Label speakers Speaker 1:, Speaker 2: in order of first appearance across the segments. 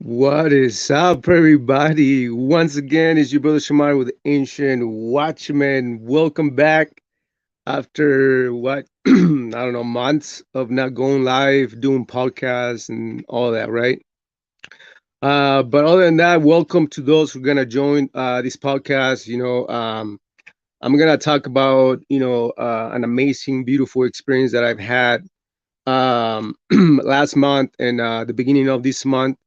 Speaker 1: What is up, everybody? Once again, it's your brother Shamar with Ancient Watchmen. Welcome back after what I don't know, months of not going live, doing podcasts and all that, right? But other than that, welcome to those who are gonna join this podcast. I'm gonna talk about an amazing, beautiful experience that I've had last month and the beginning of this month.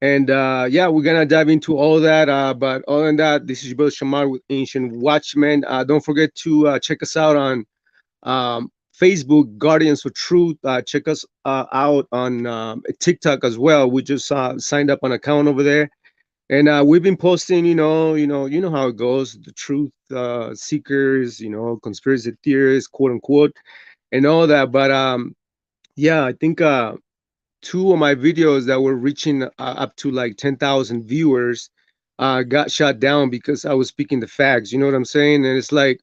Speaker 1: And yeah, we're gonna dive into all that. But other than that, this is your brother Shamar with Ancient Watchmen. Don't forget to check us out on Facebook, Guardians for Truth. Check us out on TikTok as well. We just signed up an account over there, and we've been posting. You know how it goes. The truth seekers, conspiracy theorists, quote unquote, and all that. But yeah, I think two of my videos that were reaching up to like 10,000 viewers got shut down because I was speaking the facts. You know what I'm saying? And it's like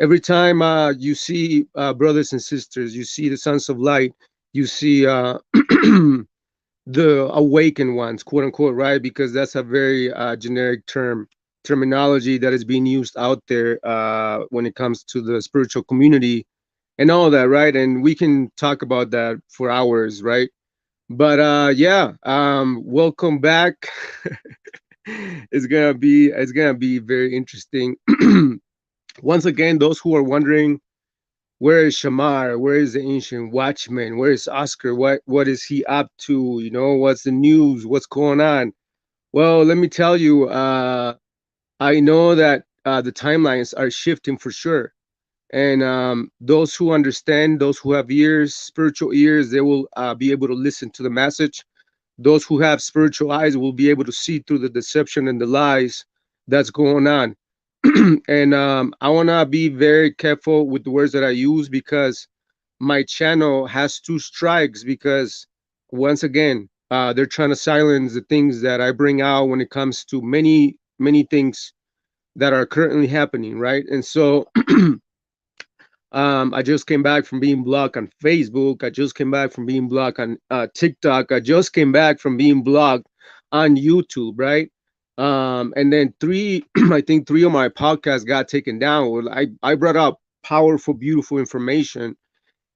Speaker 1: every time you see brothers and sisters, you see the sons of light, you see the awakened ones, quote unquote, right? Because that's a very generic terminology that is being used out there when it comes to the spiritual community and all that, right? And we can talk about that for hours, right? But yeah, welcome back. It's gonna be very interesting. Once again, those who are wondering, where is Shamar? Where is the ancient watchman? Where is Oscar? What is he up to? What's the news? What's going on? Well, let me tell you, I know that the timelines are shifting for sure. And those who understand, those who have ears, spiritual ears, they will be able to listen to the message. Those who have spiritual eyes will be able to see through the deception and the lies that's going on. And I want to be very careful with the words that I use because my channel has two strikes because once again, they're trying to silence the things that I bring out when it comes to many, many things that are currently happening, right? And so I just came back from being blocked on Facebook. I just came back from being blocked on TikTok. I just came back from being blocked on YouTube, right? And then I think three of my podcasts got taken down. Well, I brought up powerful, beautiful information.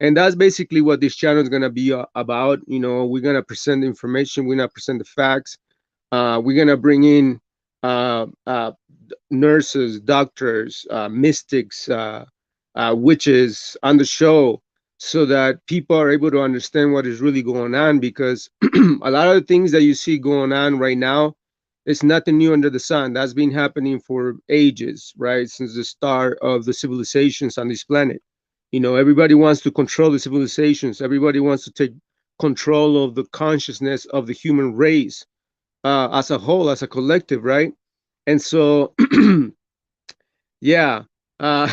Speaker 1: And that's basically what this channel is going to be about. We're going to present the information, we're going to present the facts. We're going to bring in nurses, doctors, mystics, witches on the show so that people are able to understand what is really going on because a lot of the things that you see going on right now, it's nothing new under the sun. That's been happening for ages, right? Since the start of the civilizations on this planet. Everybody wants to control the civilizations. Everybody wants to take control of the consciousness of the human race as a whole, as a collective, right? And so yeah. Uh,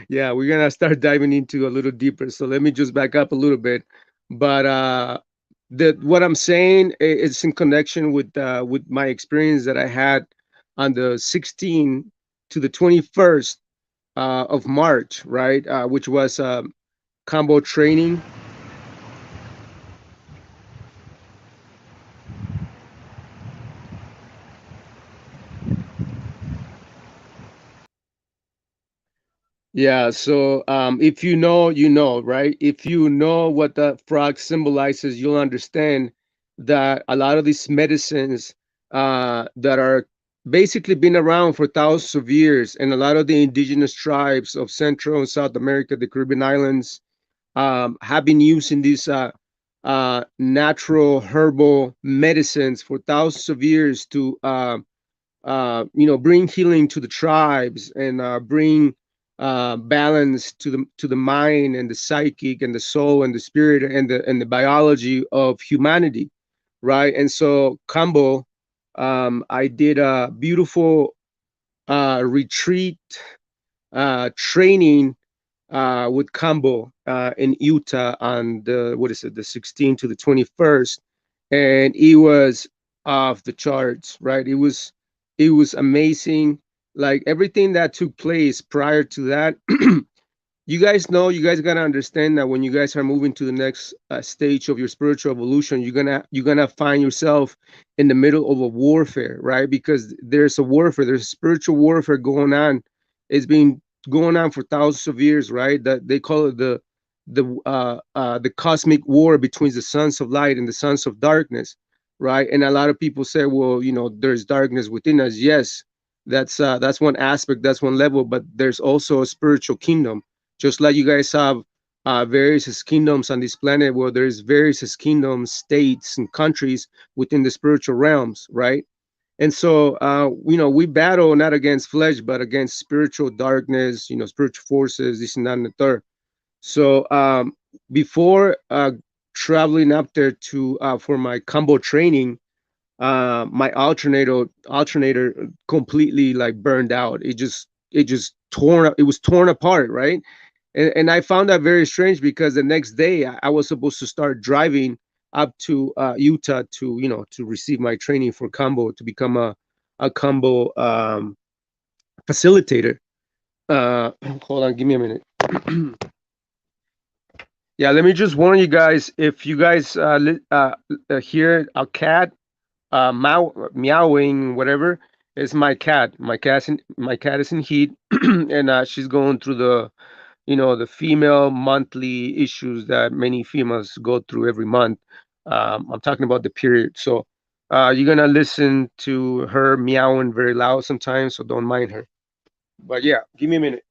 Speaker 1: yeah, we're gonna start diving into a little deeper. So let me just back up a little bit. But what I'm saying is in connection with my experience that I had on the 16th to the 21st of March, right? Which was combo training. Yeah, so if you know, you know, right? If you know what the frog symbolizes, you'll understand that a lot of these medicines that are basically been around for thousands of years, and a lot of the indigenous tribes of Central and South America, the Caribbean islands, have been using these natural herbal medicines for thousands of years to bring healing to the tribes and bring balance to the mind and the psychic and the soul and the spirit and the biology of humanity, right? And so Kambo, I did a beautiful retreat training with Kambo in Utah on the what is it, the 16th to the 21st, and it was off the charts, right? It was amazing. Like everything that took place prior to that, you guys know, you guys gotta understand that when you guys are moving to the next stage of your spiritual evolution, you're gonna find yourself in the middle of a warfare, right? Because there's a warfare, there's a spiritual warfare going on. It's been going on for thousands of years, right? That they call it the cosmic war between the sons of light and the sons of darkness, right? And a lot of people say, well, there's darkness within us. Yes, that's one aspect, that's one level, but there's also a spiritual kingdom, just like you guys have various kingdoms on this planet, where there's various kingdoms, states, and countries within the spiritual realms, right? And so, we battle not against flesh, but against spiritual darkness, spiritual forces, this and that and the third. So, before traveling up there to for my combo training, my alternator completely like burned out. It just it was torn apart, right? And I found that very strange, because the next day I was supposed to start driving up to Utah to to receive my training for combo, to become a combo facilitator. Hold on, give me a minute. Yeah, let me just warn you guys, if you guys hear a cat meowing, whatever, it's my cat. My cat is in heat, and she's going through the female monthly issues that many females go through every month. I'm talking about the period. So you're gonna listen to her meowing very loud sometimes, so don't mind her. But yeah, give me a minute.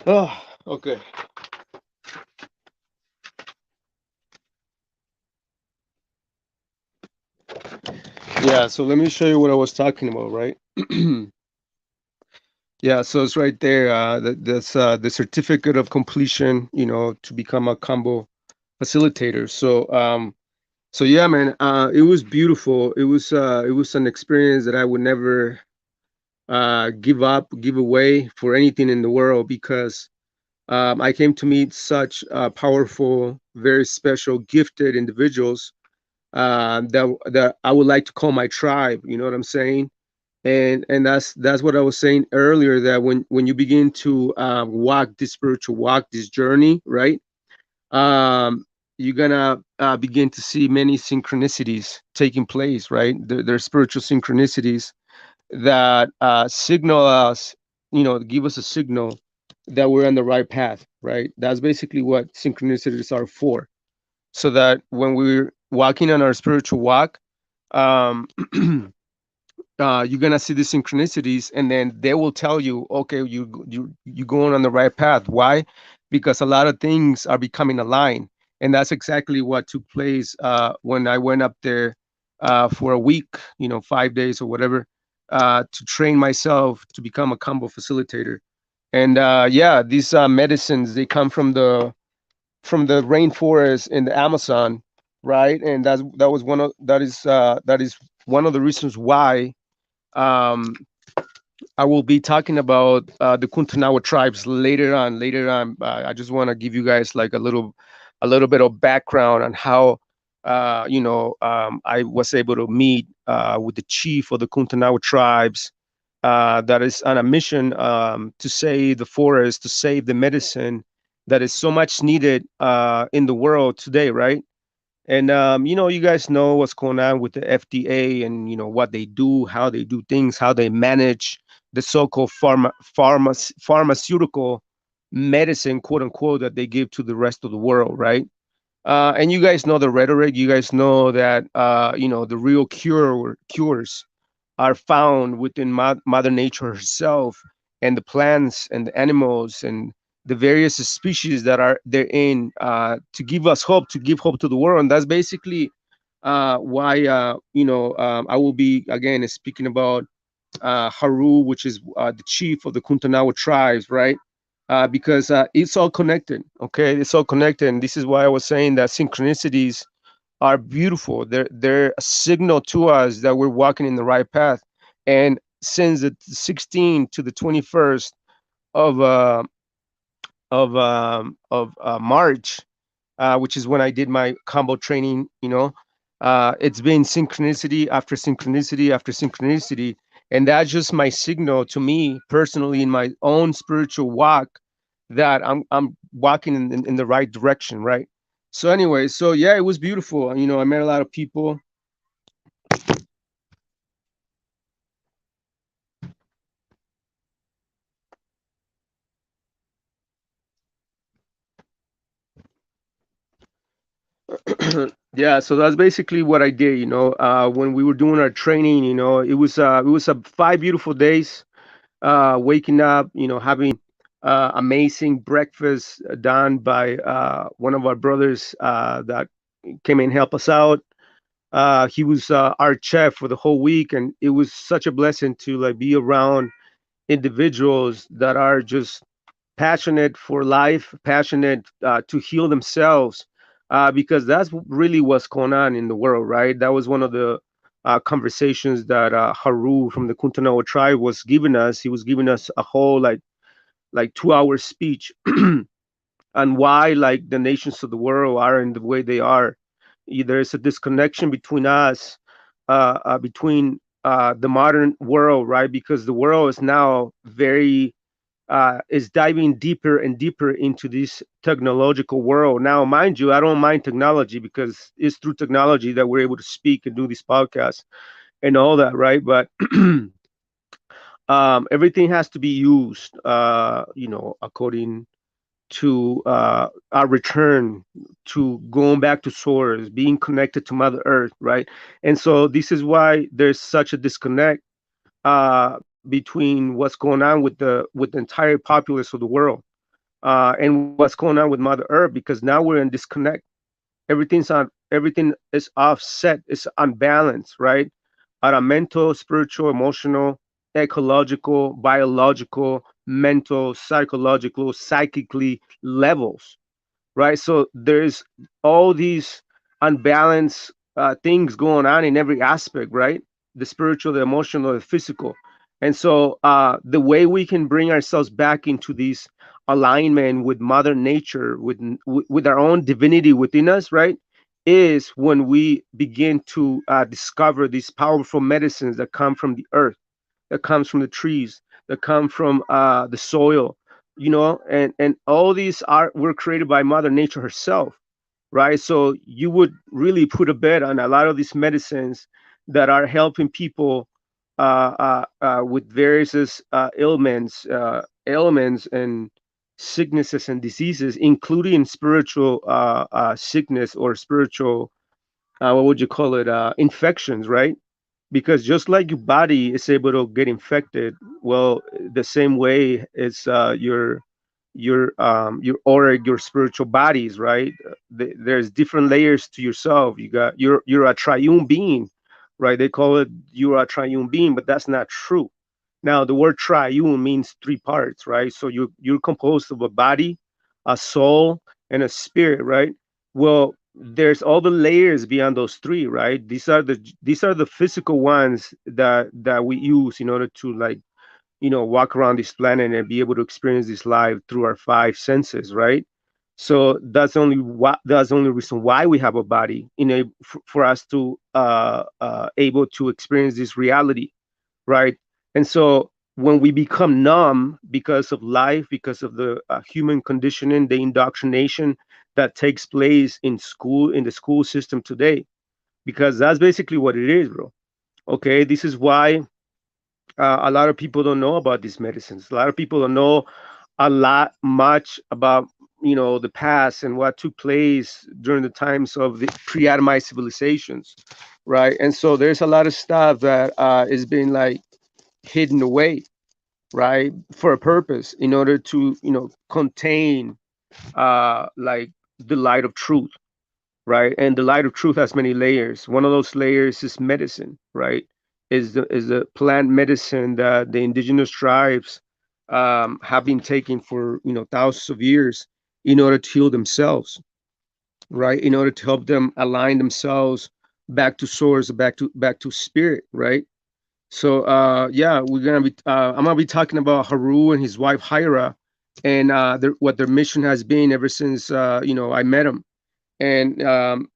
Speaker 1: Oh, okay. Yeah, so let me show you what I was talking about, right? Yeah, so it's right there. That's the certificate of completion, to become a combo facilitator. So yeah, man, it was beautiful. It was an experience that I would never give up, give away for anything in the world, because I came to meet such powerful, very special, gifted individuals that I would like to call my tribe. You know what I'm saying? And that's what I was saying earlier. That when you begin to walk this spiritual walk, this journey, right? You're gonna begin to see many synchronicities taking place, right? There's spiritual synchronicities that signal us, give us a signal that we're on the right path, right? That's basically what synchronicities are for. So that when we're walking on our spiritual walk, um, you're gonna see the synchronicities, and then they will tell you, okay, you going on the right path. Why? Because a lot of things are becoming aligned, and that's exactly what took place when I went up there for a week, 5 days or whatever, to train myself to become a combo facilitator. And yeah, these medicines, they come from the rainforest in the Amazon, right? And that is one of the reasons why um, I will be talking about the Kuntanawa tribes later on. Later on, I just want to give you guys like a little bit of background on how, I was able to meet with the chief of the Kuntanawa tribes, that is on a mission to save the forest, to save the medicine that is so much needed in the world today, right? And you guys know what's going on with the FDA, and what they do, how they do things, how they manage the so-called pharmaceutical medicine, quote unquote, that they give to the rest of the world, right? And you guys know the rhetoric. You guys know that the real cures are found within Mother Nature herself, and the plants and the animals and the various species that are therein, to give us hope, to give hope to the world. And that's basically why I will be again speaking about Haru, which is the chief of the Kuntanawa tribes, right? Because it's all connected. Okay, it's all connected, and this is why I was saying that synchronicities are beautiful. They're a signal to us that we're walking in the right path. And since the 16th to the 21st of March, which is when I did my combo training, it's been synchronicity after synchronicity after synchronicity. And that's just my signal to me personally in my own spiritual walk that I'm walking in the right direction, right? So anyway, so yeah, it was beautiful. I met a lot of people. Yeah, so that's basically what I did. When we were doing our training, it was 5 beautiful days. Waking up, having amazing breakfast done by one of our brothers that came and helped us out. He was our chef for the whole week, and it was such a blessing to like be around individuals that are just passionate for life, passionate to heal themselves, because that's really what's going on in the world, right? That was one of the conversations that Haru from the Kuntanawa tribe was giving us. He was giving us a whole like 2 hour speech on why like the nations of the world are in the way they are. There's a disconnection between us, between the modern world, right? Because the world is now very is diving deeper and deeper into this technological world. Now, mind you, I don't mind technology because it's through technology that we're able to speak and do these podcasts and all that, right? But everything has to be used, according to our return to going back to source, being connected to Mother Earth, right? And so this is why there's such a disconnect between what's going on with the entire populace of the world and what's going on with Mother Earth, because now we're in disconnect. Everything is offset, it's unbalanced, right? At a mental, spiritual, emotional, ecological, biological, mental, psychological, psychically levels, right? So there's all these unbalanced things going on in every aspect, right? The spiritual, the emotional, the physical. And so the way we can bring ourselves back into this alignment with Mother Nature, with our own divinity within us, right? Is when we begin to discover these powerful medicines that come from the earth, that comes from the trees, that come from the soil, and all these are were created by Mother Nature herself, right? So you would really put a bet on a lot of these medicines that are helping people with various ailments and sicknesses and diseases, including spiritual sickness or spiritual, what would you call it, infections, right? Because just like your body is able to get infected, well, the same way is your auric, your spiritual bodies, right? There's different layers to yourself. You're a triune being, right? They call it you're a triune being, but that's not true. Now the word triune means three parts, right? So you're composed of a body, a soul, and a spirit, right? Well, there's all the layers beyond those three, right? These are the physical ones that we use in order to like walk around this planet and be able to experience this life through our five senses, right? So that's the only reason why we have a body, for us to able to experience this reality, right? And so when we become numb because of life, because of the human conditioning, the indoctrination that takes place in the school system today, because that's basically what it is, bro. Okay, this is why a lot of people don't know about these medicines. A lot of people don't know a lot much about the past and what took place during the times of the pre-atomized civilizations, right? And so there's a lot of stuff that is being like hidden away, right, for a purpose, in order to contain like the light of truth, right? And the light of truth has many layers. One of those layers is medicine, right? Is the plant medicine that the indigenous tribes have been taking for thousands of years in order to heal themselves, right? In order to help them align themselves back to source, back to spirit, right? So yeah, I'm gonna be talking about Haru and his wife Hyra, and what their mission has been ever since I met them. And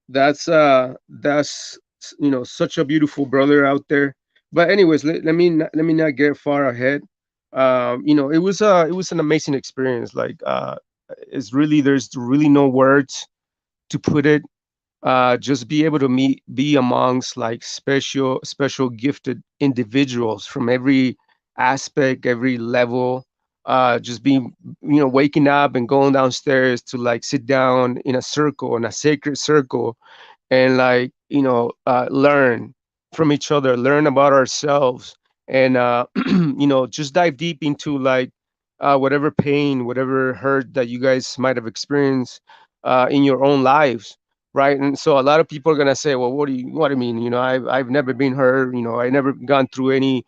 Speaker 1: that's such a beautiful brother out there. But anyways, let me not get far ahead. It was an amazing experience. Like there's really no words to put it. Just be able to be amongst like special gifted individuals from every aspect, every level. Just being waking up and going downstairs to like sit down in a circle, in a sacred circle, and like learn from each other, learn about ourselves, and just dive deep into like whatever pain, whatever hurt that you guys might have experienced in your own lives, right? And so a lot of people are gonna say, well, what do you mean? I've never been hurt. I never gone through any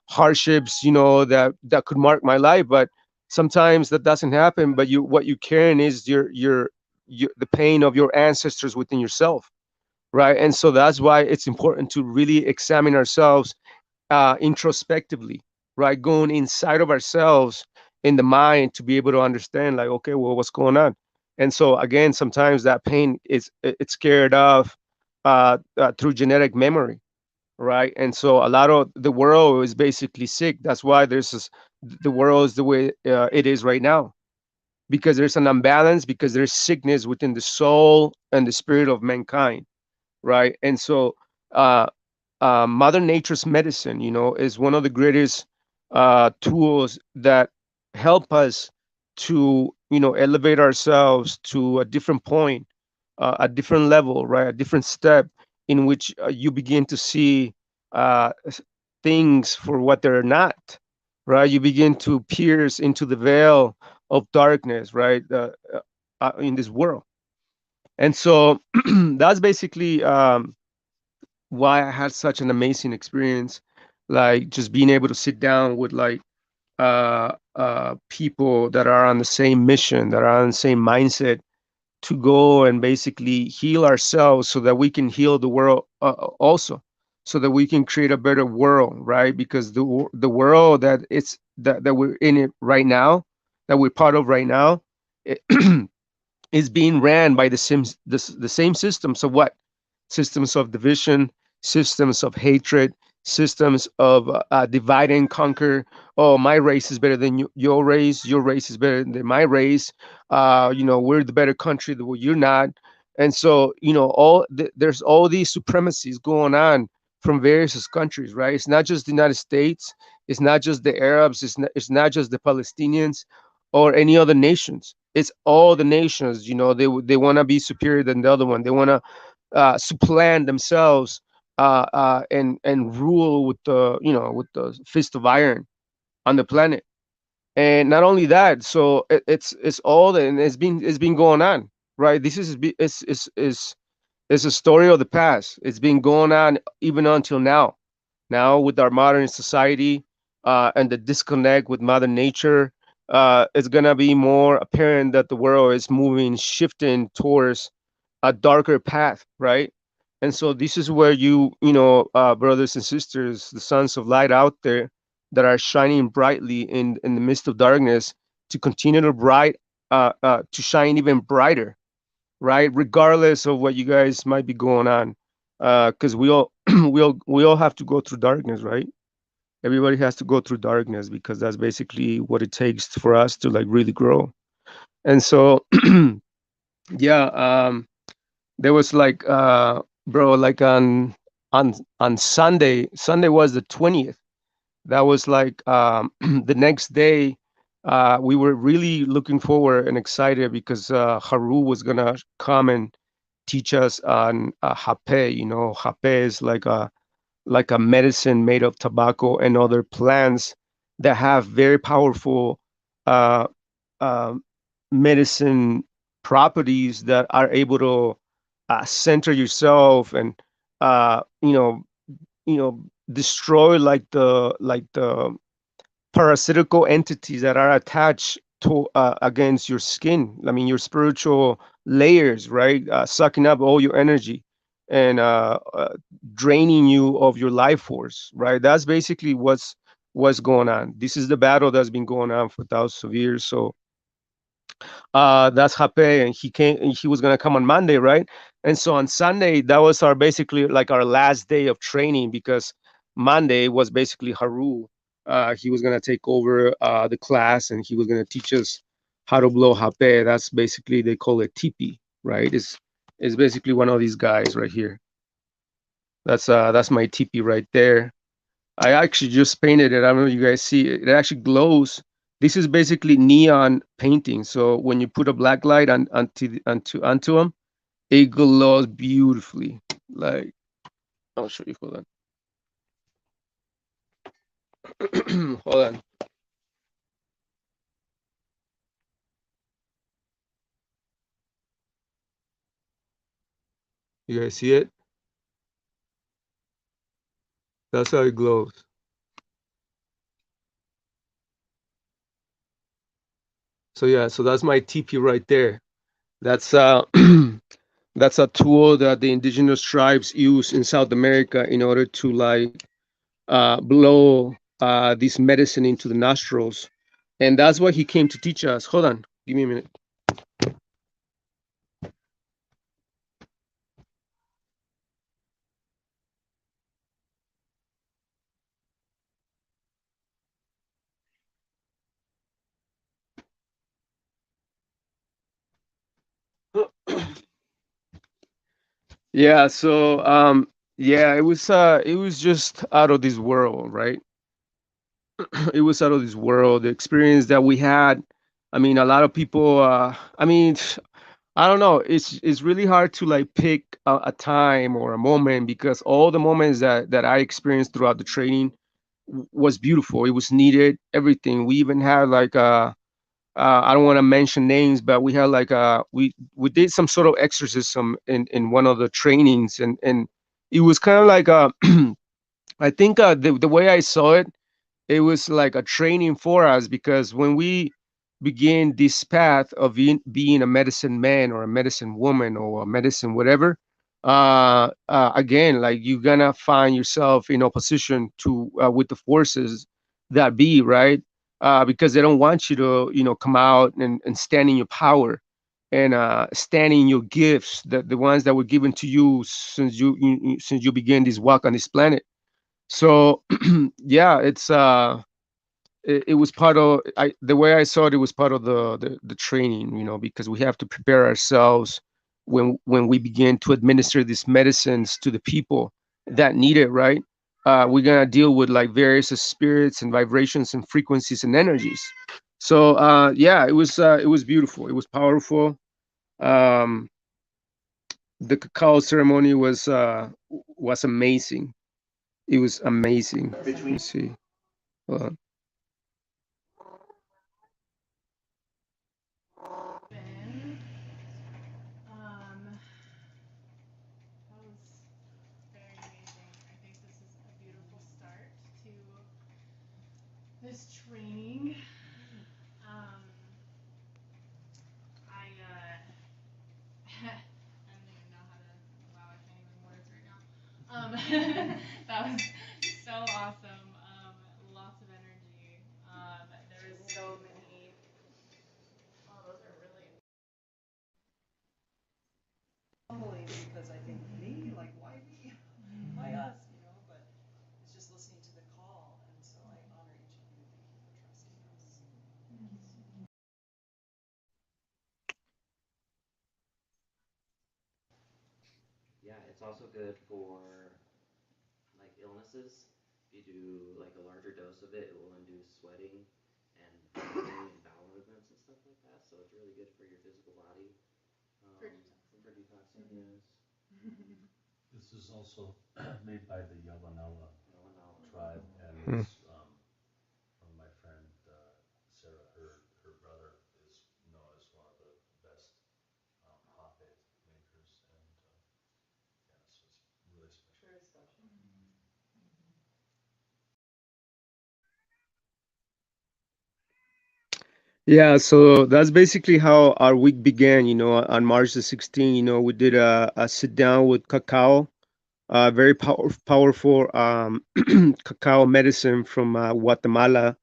Speaker 1: hardships, that could mark my life. But sometimes that doesn't happen. But what you carrying is your the pain of your ancestors within yourself, right? And so that's why it's important to really examine ourselves introspectively, right? Going inside of ourselves in the mind to be able to understand, like, okay, well, what's going on? And so again, sometimes that pain it's scared of through genetic memory, right? And so a lot of the world is basically sick. That's why the world is the way it is right now, because there's an imbalance, because there's sickness within the soul and the spirit of mankind, right? And so uh, Mother Nature's medicine, is one of the greatest tools that help us to, elevate ourselves to a different point, a different level, right? A different step in which you begin to see things for what they're not, right? You begin to pierce into the veil of darkness, right? In this world. And so that's basically why I had such an amazing experience, like just being able to sit down with like people that are on the same mission, that are on the same mindset, to go and basically heal ourselves so that we can heal the world also, so that we can create a better world, right? Because the world that we're in it right now, that we're part of right now, it is being ran by the same systems of what? Systems of division, systems of hatred, systems of divide and conquer. Oh, my race is better than your race is better than my race. We're the better country, well, you're not. And so, there's all these supremacies going on from various countries, right? It's not just the United States, it's not just the Arabs, it's not just the Palestinians or any other nations. It's all the nations. They want to be superior than the other one. They want to supplant themselves and rule with the fist of iron on the planet. And not only that, so it's all and it's been going on, right? This is a story of the past. It's been going on even until now. Now with our modern society and the disconnect with Mother Nature, it's gonna be more apparent that the world is shifting towards a darker path, right? And so this is where brothers and sisters, the sons of light out there that are shining brightly in the midst of darkness, to continue to shine even brighter, right? Regardless of what you guys might be going on, because we all we all have to go through darkness, right? Everybody has to go through darkness because that's basically what it takes for us to like really grow. And so, yeah, there was like bro, like on Sunday was the 20th. That was like the next day. we were really looking forward and excited because Haru was gonna come and teach us on hape. You know, hape is like a medicine made of tobacco and other plants that have very powerful uh, uh, medicine properties that are able to center yourself and you know destroy like the parasitical entities that are attached to against your skin. I mean, your spiritual layers, right? Sucking up all your energy and draining you of your life force, right? That's basically what's going on. This is the battle that's been going on for thousands of years. So that's Hape, and he came. And he was gonna come on Monday, right? And so on Sunday, that was our basically like our last day of training because Monday was basically Haru. He was gonna take over the class, and he was gonna teach us how to blow Hape. That's basically they call it tipi, right? It's basically one of these guys right here. That's my tipi right there. I actually just painted it. I don't know if you guys see it. It actually glows. This is basically neon painting. So when you put a black light onto them, it glows beautifully. Like I'll show you. Hold on. Hold on. You guys see it? That's how it glows. So yeah, so that's my TP right there. That's that's a tool that the indigenous tribes use in South America in order to like blow this medicine into the nostrils, and that's what he came to teach us. Hold on, give me a minute. Yeah, so yeah, it was just out of this world, right? It was out of this world. The experience that we had. I mean, a lot of people. I mean, I don't know. It's really hard to like pick a time or a moment because all the moments that I experienced throughout the training was beautiful. It was needed. Everything. We even had like I don't want to mention names, but we had like we did some sort of exorcism in one of the trainings, and it was kind of like I think the way I saw it, it was like a training for us because when we begin this path of being a medicine man or a medicine woman or a medicine whatever, again, like you're gonna find yourself in opposition to with the forces that be, right? Because they don't want you to, come out and stand in your power and stand in your gifts, the ones that were given to you since you began this walk on this planet. So yeah, it was part of the way I saw it. It was part of the training, because we have to prepare ourselves when we begin to administer these medicines to the people that need it. Right, we're gonna deal with like various spirits and vibrations and frequencies and energies. So yeah, it was beautiful. It was powerful. Um, the cacao ceremony was amazing. It was amazing. Let me see. Hold on.
Speaker 2: movements and stuff like that. So it's really good for your physical body. For detoxing, yes.
Speaker 3: This is also made by the Yawanawa tribe, and
Speaker 1: Hmm.
Speaker 3: it's my friend Sarah. Her brother is known as one of the best hotbed makers, and yeah, so it's really special.
Speaker 4: Very special.
Speaker 1: Yeah, so that's basically how our week began. On March the 16th, we did a sit down with cacao, very powerful cacao medicine from Guatemala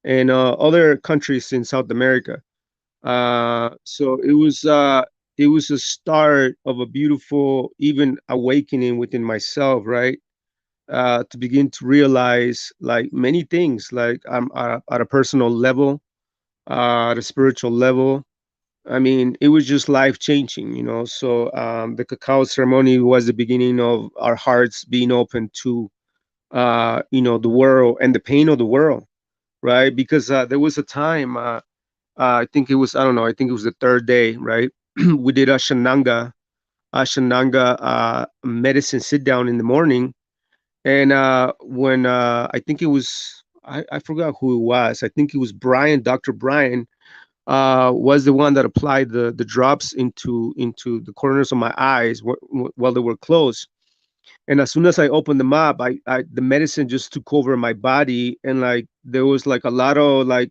Speaker 1: and other countries in South America. So it was a start of a beautiful, even awakening within myself, right? To begin to realize like many things, like at a personal level, at a spiritual level. I mean, it was just life changing. So the cacao ceremony was the beginning of our hearts being open to, the world and the pain of the world, right? Because there was a time, I think it was, I don't know, I think it was the third day, right? We did a Shananga medicine sit down in the morning. And when I think it was, I forgot who it was. I think it was Brian, Dr. Brian, was the one that applied the drops into the corners of my eyes while they were closed. And as soon as I opened them up, the medicine just took over my body, and like there was like a lot of like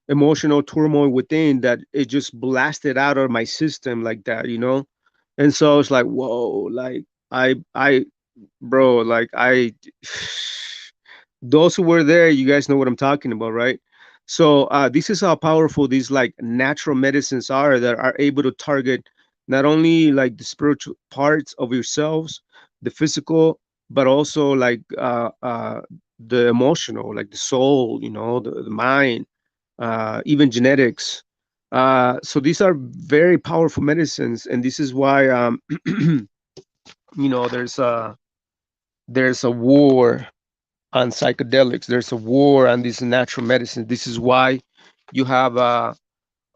Speaker 1: emotional turmoil within that it just blasted out of my system like that. And so it's like, whoa, like I bro, like those who were there, you guys know what I'm talking about, right? So this is how powerful these like natural medicines are that are able to target not only like the spiritual parts of yourselves, the physical, but also like the emotional, like the soul, the mind, even genetics. So these are very powerful medicines, and this is why there's a war on psychedelics. There's a war on these natural medicines. This is why you have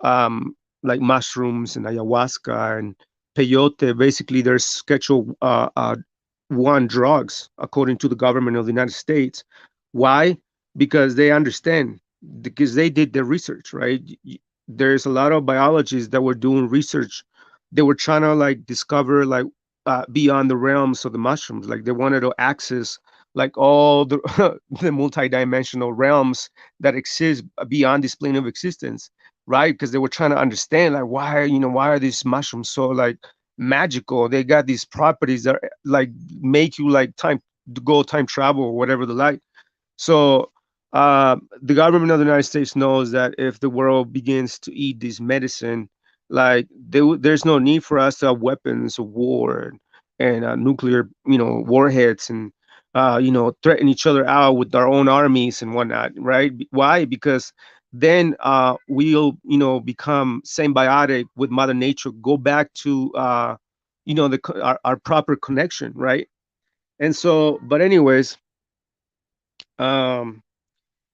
Speaker 1: um, like mushrooms and ayahuasca and peyote. Basically, there's Schedule one drugs according to the government of the United States. Why? Because they understand, because they did their research, right? There's a lot of biologists that were doing research. They were trying to like discover like beyond the realms of the mushrooms. Like they wanted to access like all the the multidimensional realms that exist beyond this plane of existence, right? Because they were trying to understand like why are these mushrooms so like magical? They got these properties that like make you like time travel or whatever the like. So the government of the United States knows that if the world begins to eat this medicine, like there's no need for us to have weapons of war and nuclear, warheads and threaten each other out with our own armies and whatnot, right? Why? Because then we'll become symbiotic with Mother Nature, go back to our proper connection, right? And so, but anyways, um,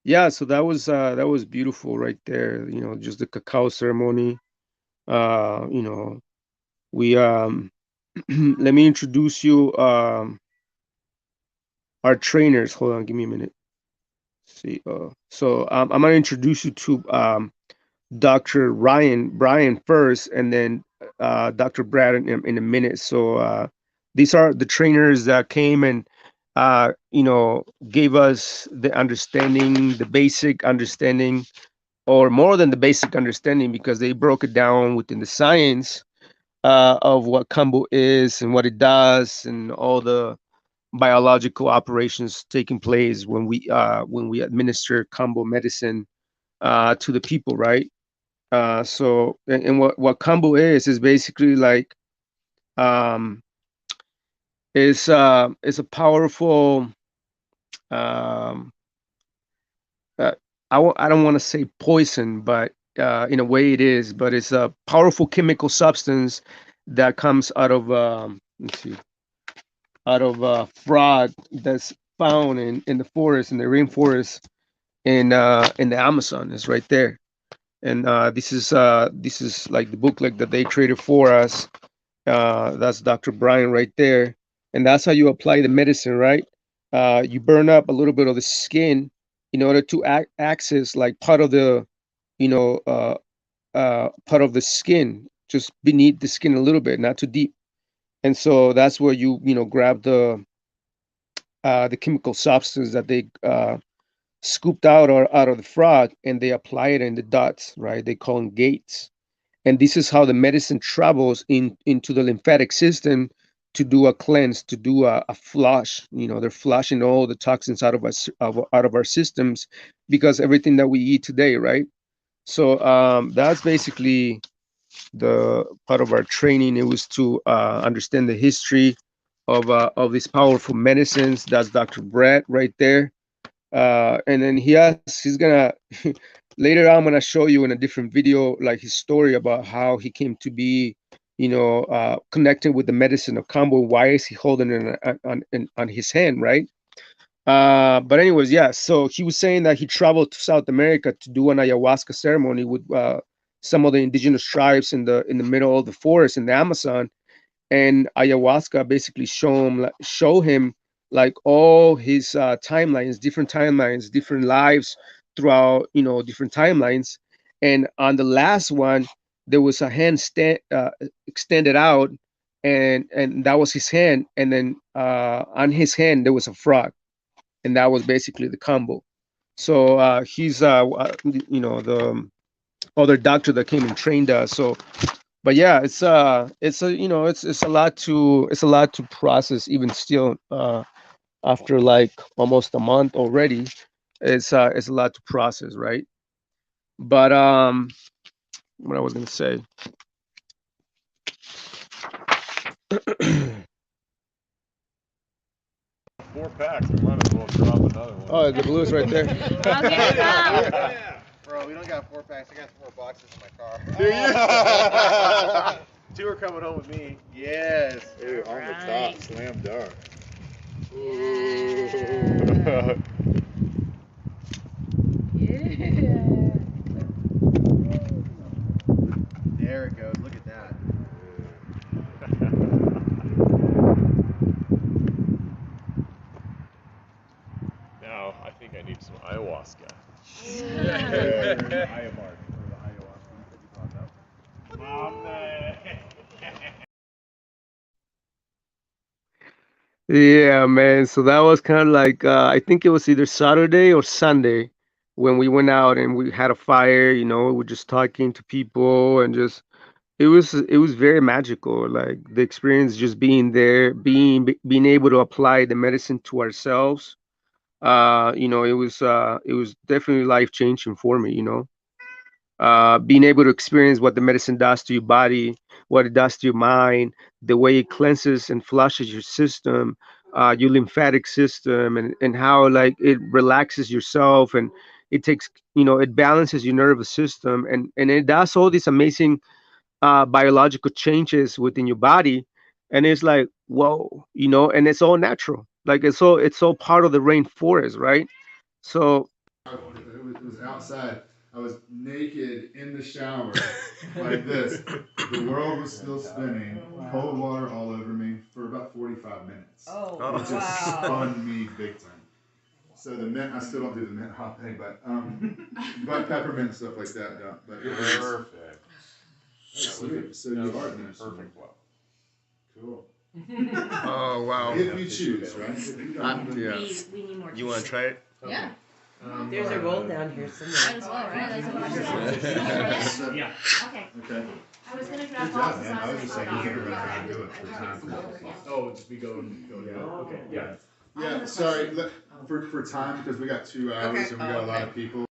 Speaker 1: yeah, so that was beautiful right there. Just the cacao ceremony. You know, we let me introduce you our trainers. Hold on, give me a minute. See, so I'm gonna introduce you to Dr. Ryan Brian first, and then Dr. Brad in a minute. So these are the trainers that came and gave us the understanding, the basic understanding, or more than the basic understanding, because they broke it down within the science of what kambu is and what it does, and all the biological operations taking place when we administer kambu medicine to the people, right? So, and what kambu is basically like um, is a powerful um, uh, I don't want to say poison, but in a way it is. But it's a powerful chemical substance that comes out of let's see, out of frog that's found in the forest, in the rainforest, in the Amazon. Is right there. And this is like the booklet that they created for us. That's Dr. Brian right there, and that's how you apply the medicine, right? You burn up a little bit of the skin in order to access like part of the, you know, part of the skin, just beneath the skin a little bit, not too deep. And so that's where you grab the chemical substance that they scooped out or out of the frog, and they apply it in the dots, right? They call them gates. And this is how the medicine travels into the lymphatic system to do a cleanse, to do a flush. They're flushing all the toxins out of us, out of our systems, because everything that we eat today, right? So that's basically the part of our training. It was to understand the history of these powerful medicines. That's Dr. Brett right there. And then he's gonna later on, I'm gonna show you in a different video like his story about how he came to be, connecting with the medicine of combo. Why is he holding it on his hand, right? But anyways, yeah. So he was saying that he traveled to South America to do an ayahuasca ceremony with some of the indigenous tribes in the middle of the forest in the Amazon, and ayahuasca basically show him like all his timelines, different lives throughout, different timelines. And on the last one, there was a hand extended out, and that was his hand. And then on his hand there was a frog, and that was basically the combo. So he's the other doctor that came and trained us. So but yeah, it's a lot to process even still, after like almost a month already. It's a lot to process, right? But what I was gonna say.
Speaker 3: 4 packs. We might as well drop another one.
Speaker 1: Oh, the blues right there.
Speaker 2: Yeah. Bro, we don't got 4 packs. I got 4 boxes in my car.
Speaker 3: Do you?
Speaker 2: 2 are coming home with me. Yes.
Speaker 3: Ooh, on the top, slam dunk.
Speaker 4: Yeah.
Speaker 2: There it goes. Look at that.
Speaker 3: Now, I think I need some ayahuasca.
Speaker 1: Yeah, man. So that was kind of like, I think it was either Saturday or Sunday when we went out and we had a fire. We were just talking to people, and just it was very magical. Like the experience, just being there, being able to apply the medicine to ourselves. It was definitely life changing for me. Being able to experience what the medicine does to your body, what it does to your mind, the way it cleanses and flushes your system, your lymphatic system, and how like it relaxes yourself, and it balances your nervous system, and it does all these amazing biological changes within your body. And it's like, whoa, and it's all natural. Like it's all part of the rainforest, right? So
Speaker 5: It was outside. I was naked in the shower, like this. The world was still spinning, cold water all over me for about 45 minutes.
Speaker 4: Oh,
Speaker 5: It just
Speaker 4: wow.
Speaker 5: spun me big time. So the mint, I still don't do the mint hot thing, but peppermint and stuff like that. Yeah. But it was
Speaker 3: Perfect.
Speaker 5: sweet. So you are in
Speaker 3: Perfect flow.
Speaker 5: Cool.
Speaker 1: oh wow.
Speaker 5: If you choose, right? If you don't,
Speaker 1: Yeah.
Speaker 4: We need more.
Speaker 1: You want to try it?
Speaker 4: Yeah.
Speaker 6: There's a roll down here
Speaker 4: Might
Speaker 6: somewhere.
Speaker 4: as well, right? That's what I said.
Speaker 5: So-
Speaker 7: Yeah.
Speaker 4: Okay.
Speaker 5: Okay.
Speaker 4: I was gonna
Speaker 5: Good
Speaker 4: grab
Speaker 5: job,
Speaker 4: boxes.
Speaker 5: man. I was just saying you can run around and do it for
Speaker 4: Yeah.
Speaker 5: time.
Speaker 7: Oh, just be going down. Okay. Yeah.
Speaker 5: Yeah, sorry, for time, because we got 2 hours
Speaker 6: Okay.
Speaker 5: and we got a lot of people.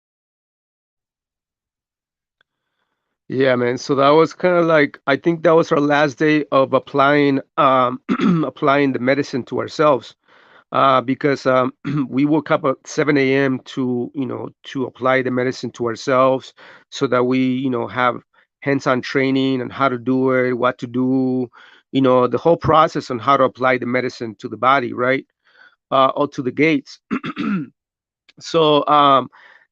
Speaker 1: Yeah, man. So that was kind of like, I think that was our last day of applying applying the medicine to ourselves. Because we woke up at 7 a.m. to apply the medicine to ourselves, so that we have hands-on training on how to do it, what to do, the whole process on how to apply the medicine to the body, right? Or to the gates. So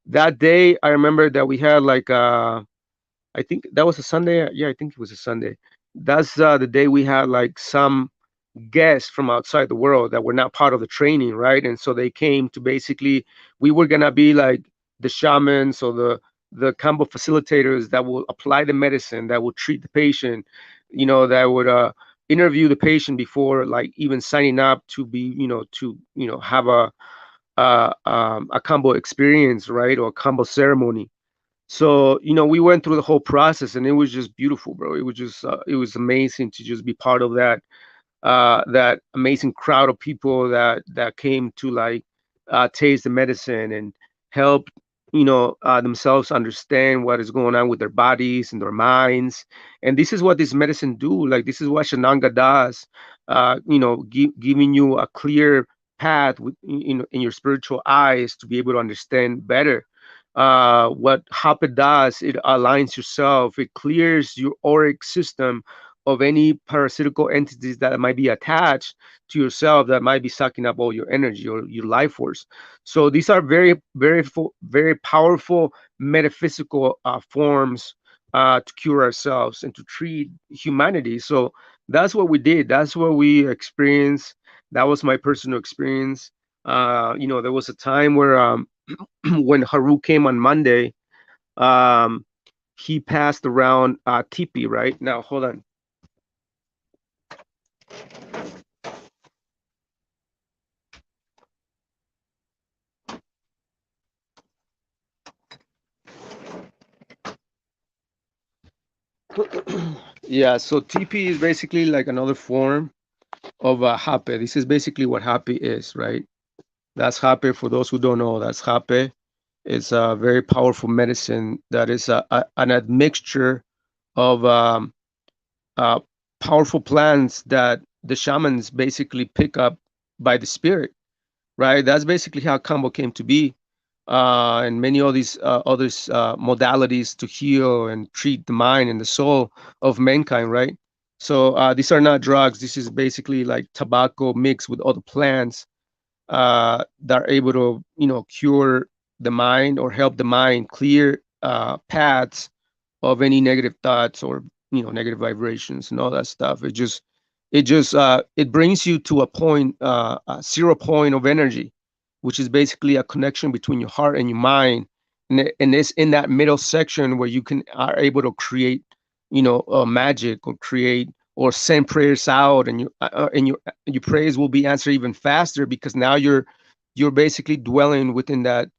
Speaker 1: that day, I remember that we had like I think that was a Sunday. Yeah, I think it was a Sunday. That's the day we had like some guests from outside the world that were not part of the training, right? And so they came to basically, we were gonna be like the shamans or the combo facilitators that will apply the medicine, that will treat the patient, that would interview the patient before like even signing up to be, to have a combo experience, right, or a combo ceremony. So we went through the whole process, and it was just beautiful, bro. It was just it was amazing to just be part of that amazing crowd of people that came to like taste the medicine and help themselves understand what is going on with their bodies and their minds. And this is what this medicine do. Like this is what Shananga does. Giving you a clear path in your spiritual eyes to be able to understand better. What Hapa does, it aligns yourself, it clears your auric system of any parasitical entities that might be attached to yourself, that might be sucking up all your energy or your life force. So these are very, very, very powerful metaphysical forms to cure ourselves and to treat humanity. So that's what we did. That's what we experienced. That was my personal experience. There was a time where when Haru came on Monday, um, he passed around tipi. Right now, hold on. Yeah, so TP is basically like another form of hape. This is basically what hape is, right? That's hape. For those who don't know, that's hape. It's a very powerful medicine that is an admixture of uh, powerful plants that the shamans basically pick up by the spirit, right? That's basically how Kambo came to be, and many of these others modalities to heal and treat the mind and the soul of mankind, right? So these are not drugs. This is basically like tobacco mixed with other plants that are able to, cure the mind or help the mind clear paths of any negative thoughts or negative vibrations and all that stuff. It brings you to a point, a 0 point of energy, which is basically a connection between your heart and your mind, and it's in that middle section where you can are able to create magic, or create or send prayers out, and your prayers will be answered even faster, because now you're basically dwelling within that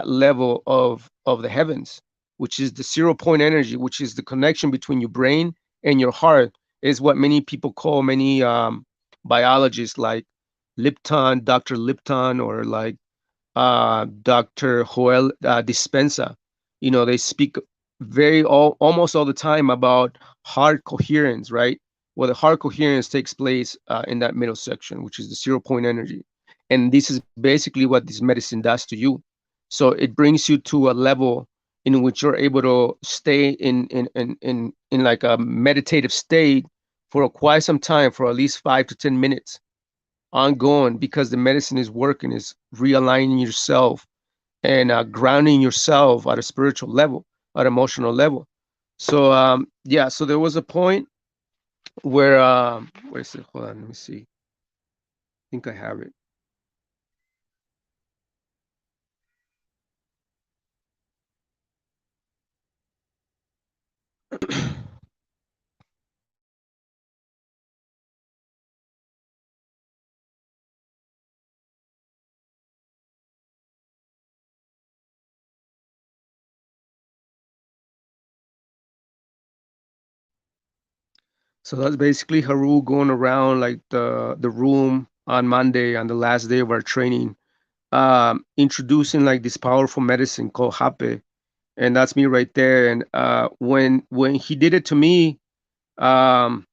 Speaker 1: level of the heavens, which is the 0 point energy, which is the connection between your brain and your heart, is what many people call, many biologists like Lipton, Dr. Lipton, or like Dr. Joel Dispenza. They speak almost all the time about heart coherence, right? Well, the heart coherence takes place in that middle section, which is the 0 point energy. And this is basically what this medicine does to you. So it brings you to a level in which you're able to stay in like a meditative state for quite some time, for at least 5 to 10 minutes ongoing, because the medicine is working, is realigning yourself and grounding yourself at a spiritual level, at emotional level. So yeah, so there was a point where is it? Hold on, let me see. I think I have it. So that's basically Haru going around like the room on Monday, on the last day of our training, introducing like this powerful medicine called hape, and that's me right there. And when he did it to me, um,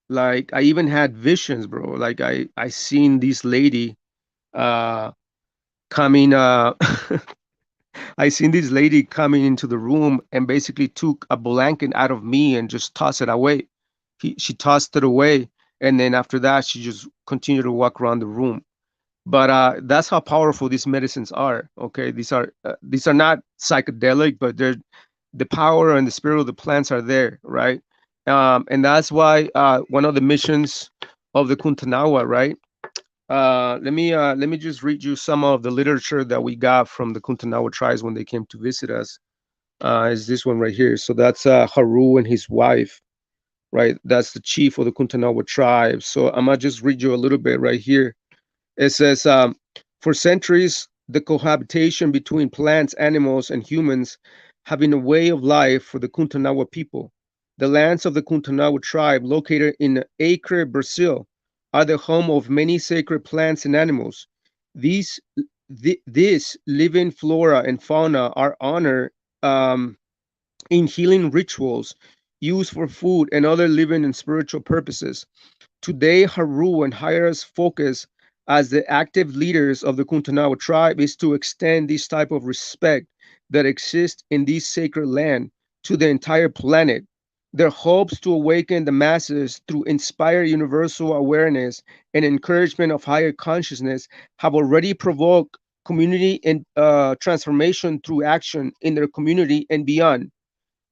Speaker 1: like I even had visions, bro. Like I seen this lady uh, coming. I seen this lady coming into the room and basically took a blanket out of me and just tossed it away. She tossed it away, and then after that, she just continued to walk around the room. But that's how powerful these medicines are. Okay, these are not psychedelic, but the power and the spirit of the plants are there, right? And that's why one of the missions of the Kuntanawa, right? Let me just read you some of the literature that we got from the Kuntanawa tribes when they came to visit us. Is this one right here? So that's Haru and his wife, right? That's the chief of the Kuntanawa tribe. So I'm gonna just read you a little bit right here. It says, for centuries, the cohabitation between plants, animals, and humans have been a way of life for the Kuntanawa people. The lands of the Kuntanawa tribe, located in Acre, Brazil, are the home of many sacred plants and animals. These, this living flora and fauna are honored um, in healing rituals, used for food and other living and spiritual purposes. Today, Haru and Hira's focus as the active leaders of the Kuntanawa tribe is to extend this type of respect that exists in this sacred land to the entire planet. Their hopes to awaken the masses through inspired universal awareness and encouragement of higher consciousness have already provoked community and transformation through action in their community and beyond.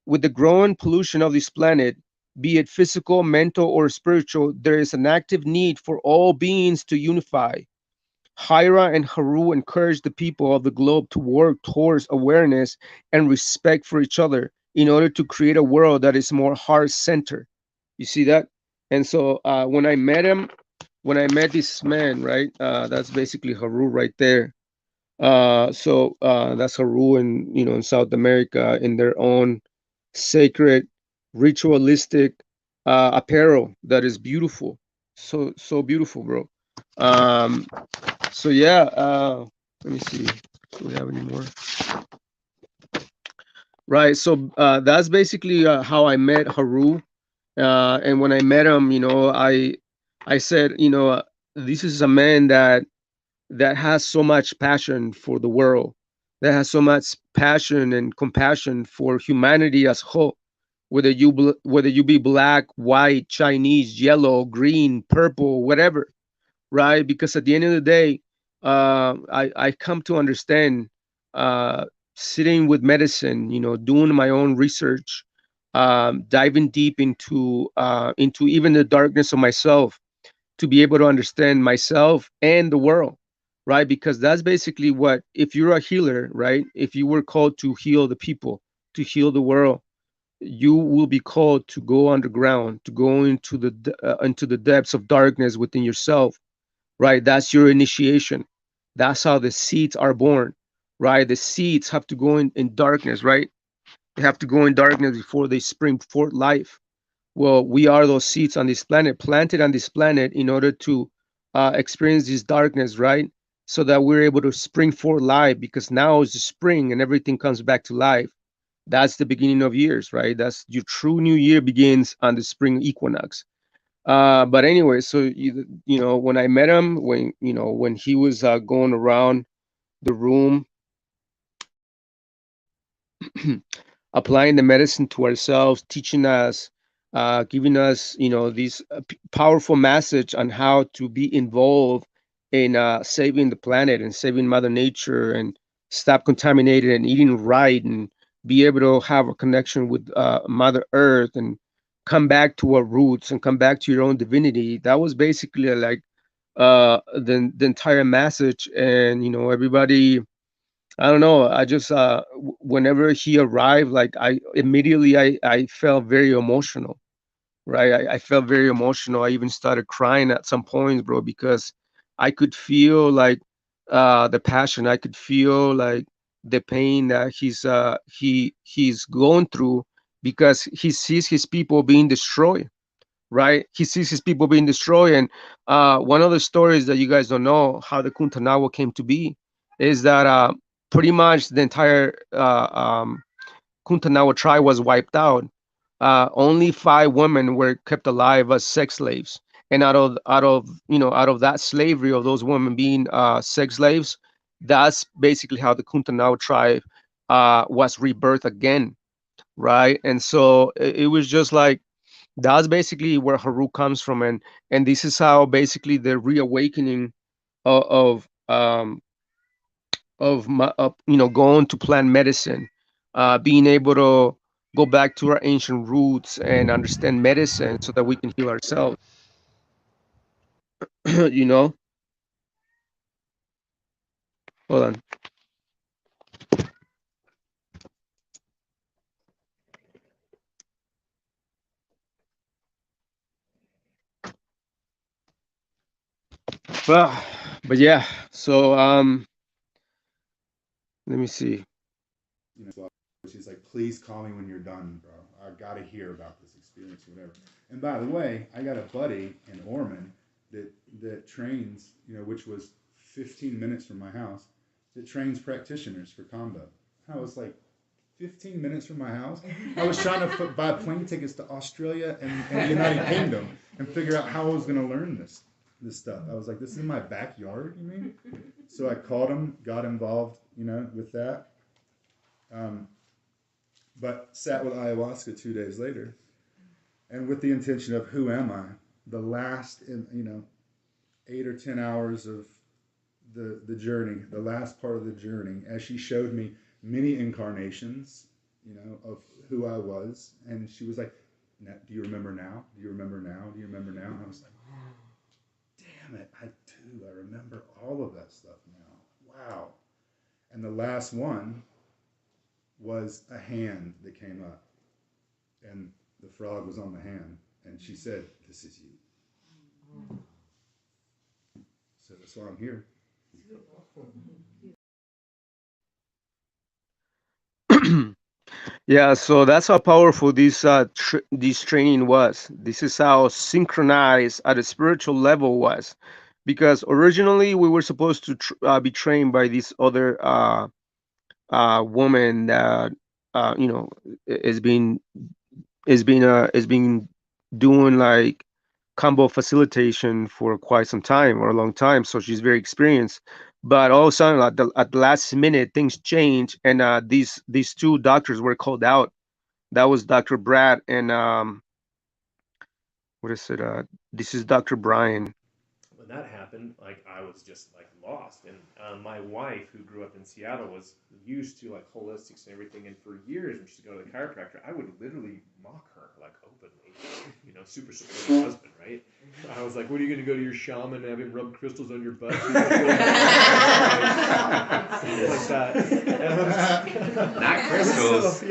Speaker 1: With the growing pollution of this planet, be it physical, mental, or spiritual, there is an active need for all beings to unify. Hira and Haru encourage the people of the globe to work towards awareness and respect for each other in order to create a world that is more heart centered. You see that? And so when I met him, when I met this man, right, that's basically Haru right there. So that's Haru in in South America in their own sacred, ritualistic apparel that is beautiful. So beautiful, bro. Um, so yeah, let me see. Do we have any more? Right. So that's basically how I met Haru. And when I met him, I said, this is a man that has so much passion for the world, that has so much passion and compassion for humanity as whole. Whether you be black, white, Chinese, yellow, green, purple, whatever, right? Because at the end of the day, I come to understand, uh, sitting with medicine, doing my own research, diving deep into even the darkness of myself to be able to understand myself and the world, right? Because that's basically what, if you're a healer, right? If you were called to heal the people, to heal the world, you will be called to go underground, to go into the depths of darkness within yourself, right? That's your initiation. That's how the seeds are born, right? The seeds have to go in darkness, right? They have to go in darkness before they spring forth life. Well, we are those seeds on this planet, planted on this planet in order to experience this darkness, right? So that we're able to spring forth life, because now is the spring and everything comes back to life. That's the beginning of years, right? That's your true new year begins on the spring equinox. But anyway, so when I met him, when he was going around the room, applying the medicine to ourselves, teaching us, giving us, these powerful message on how to be involved in saving the planet and saving Mother Nature and stop contaminating and eating right and be able to have a connection with Mother Earth and come back to our roots and come back to your own divinity. That was basically like the entire message. And everybody, I don't know. I just whenever he arrived, like I immediately I felt very emotional, right? I felt very emotional. I even started crying at some points, bro, because I could feel like the passion. I could feel like the pain that he's going through, because he sees his people being destroyed, right? He sees his people being destroyed. And one of the stories that you guys don't know how the Kuntanawa came to be is that pretty much the entire Kuntanawa tribe was wiped out. Only 5 women were kept alive as sex slaves. And out of that slavery of those women being sex slaves, that's basically how the Kuntanawa tribe was rebirthed again, right? And so it was just like, that's basically where Haru comes from. And this is how basically the reawakening of going to plant medicine, being able to go back to our ancient roots and understand medicine so that we can heal ourselves. you know, hold on. Well, but yeah. So let me see.
Speaker 5: She's like, please call me when you're done, bro. I got to hear about this experience, or whatever. And by the way, I got a buddy in Ormond that trains, which was 15 minutes from my house, that trains practitioners for combo. I was like, 15 minutes from my house. I was trying to buy plane tickets to Australia and the United Kingdom and figure out how I was going to learn this stuff. I was like, this is in my backyard, you mean? So I called him, got involved, with that. Um, but sat with ayahuasca 2 days later, and with the intention of who am I? The last, 8 or 10 hours of the journey, the last part of the journey, as she showed me many incarnations, of who I was, and she was like, "Do you remember now? Do you remember now? Do you remember now?" And I was like, "Damn it, I do. I remember all of that stuff now. Wow!" And the last one was a hand that came up, and the frog was on the hand, and she said, "This is you." So that's why I'm here.
Speaker 1: Yeah, so that's how powerful this training was. This is how synchronized at a spiritual level was, because originally we were supposed to be trained by this other woman that is being is been doing like combo facilitation for quite some time or a long time, so she's very experienced. But all of a sudden, at the last minute, things change, and these two doctors were called out. That was Dr. Brad and what is it? This is Dr. Brian.
Speaker 7: When that happened, like I was just like lost. And my wife, who grew up in Seattle, was used to like holistics and everything. And for years, when she used to go to the chiropractor, I would literally mock her like openly, super supportive husband, right? I was like, "What are you going to go to your shaman and have him rub crystals on your butt?" Stuff like that.
Speaker 8: Not crystals.
Speaker 7: So,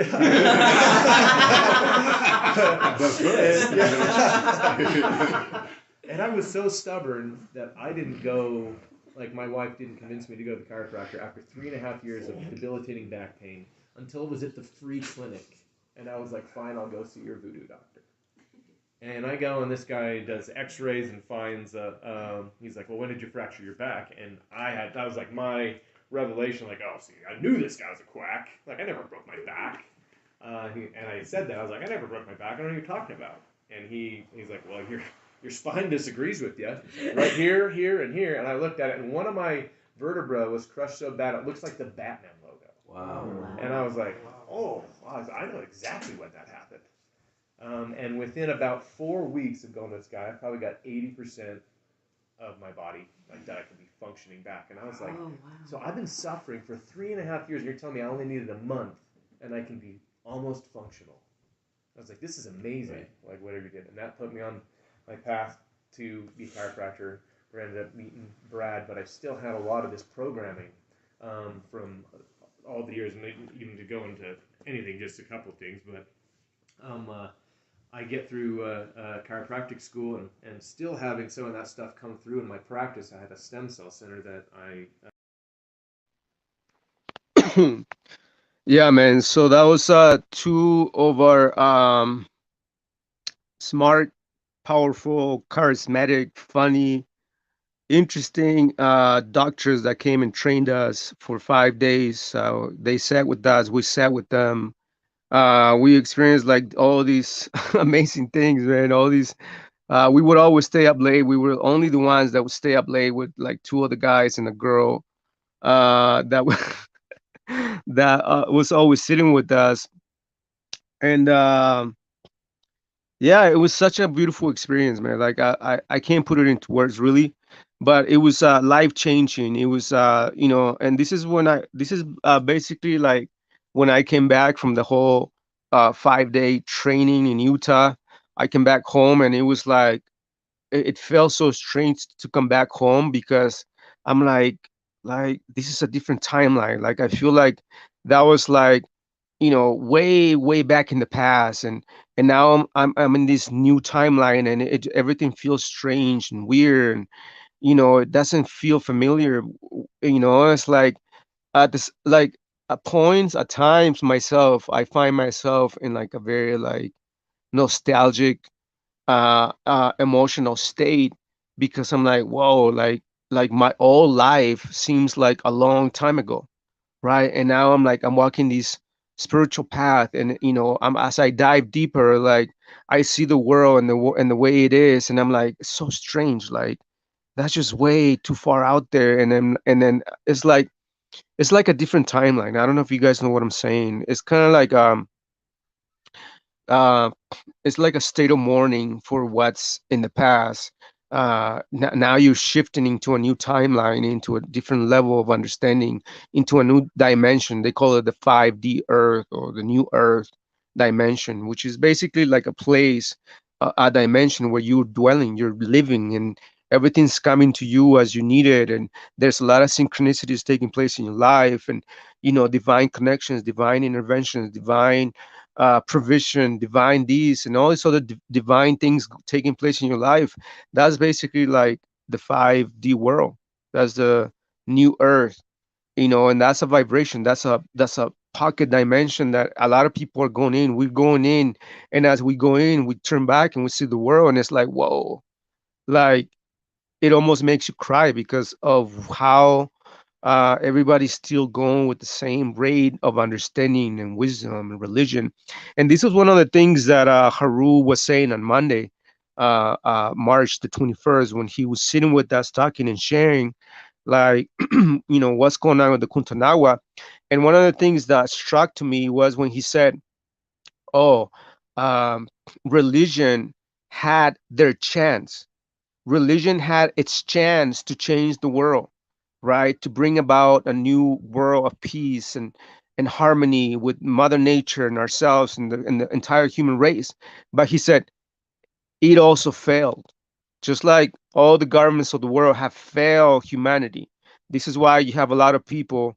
Speaker 7: yeah. And I was so stubborn that I didn't go, like my wife didn't convince me to go to the chiropractor after 3.5 years of debilitating back pain until it was at the free clinic. And I was like, fine, I'll go see your voodoo doctor. And I go, and this guy does x-rays and finds, he's like, well, when did you fracture your back? And that was like my revelation, like, oh, see, I knew this guy was a quack. Like, I never broke my back. And I said that, I was like, I never broke my back, I don't know what you're talking about. And he's like, well, your spine disagrees with you. Right here, here, and here. And I looked at it, and one of my vertebrae was crushed so bad it looks like the Batman logo.
Speaker 8: Wow.
Speaker 7: And I was like, oh, wow, I know exactly when that happened. And within about 4 weeks of going to this guy, I probably got 80% of my body like that I could be functioning back. And I was like, so I've been suffering for 3.5 years, and you're telling me I only needed a month, and I can be almost functional. I was like, this is amazing, like whatever you did. And that put me on my path to be a chiropractor. We ended up meeting Brad, but I still had a lot of this programming from all the years, and even to go into anything, just a couple things. But I get through chiropractic school and still having some of that stuff come through in my practice. I had a stem cell center that I
Speaker 1: Yeah, man. So that was two of our smart, powerful, charismatic, funny, interesting doctors that came and trained us for 5 days. So they sat with us, we sat with them. We experienced like all these amazing things, man. All these we would always stay up late. We were only the ones that would stay up late with like two other guys and a girl that that was always sitting with us. And yeah, it was such a beautiful experience, man. Like I can't put it into words really, but it was life changing. It was and this is basically like when I came back from the whole 5 day training in Utah. I came back home and it was like it felt so strange to come back home because I'm like this is a different timeline. Like I feel like that was like, way back in the past, and now I'm in this new timeline, and everything feels strange and weird, and it doesn't feel familiar. It's like at this like at points, at times, myself I find myself in like a very like nostalgic emotional state, because I'm like, whoa, like my whole life seems like a long time ago, right? And now I'm walking this spiritual path, and I'm as I dive deeper, like I see the world and and the way it is, and I'm like, it's so strange, like that's just way too far out there. And then it's like a different timeline. I don't know if you guys know what I'm saying. It's kind of like uh, it's like a state of mourning for what's in the past. Now you're shifting into a new timeline, into a different level of understanding, into a new dimension. They call it the 5D Earth, or the new Earth dimension, which is basically like a place, a dimension where you're dwelling, you're living, and everything's coming to you as you need it. And there's a lot of synchronicities taking place in your life, and divine connections, divine interventions, divine provision, divine these, and all these other divine things taking place in your life. That's basically like the 5D world. That's the new earth, and that's a vibration. That's a pocket dimension that a lot of people are going in. We're going in, and as we go in, we turn back and we see the world, and it's like, whoa, like it almost makes you cry because of how everybody's still going with the same rate of understanding and wisdom and religion. And this is one of the things that Haru was saying on Monday, March the 21st, when he was sitting with us talking and sharing, like, what's going on with the Kuntanawa. And one of the things that struck to me was when he said, oh, um, religion had their chance. Religion had its chance to change the world, right? To bring about a new world of peace and harmony with Mother Nature and ourselves and the entire human race. But he said it also failed, just like all the governments of the world have failed humanity. This is why you have a lot of people,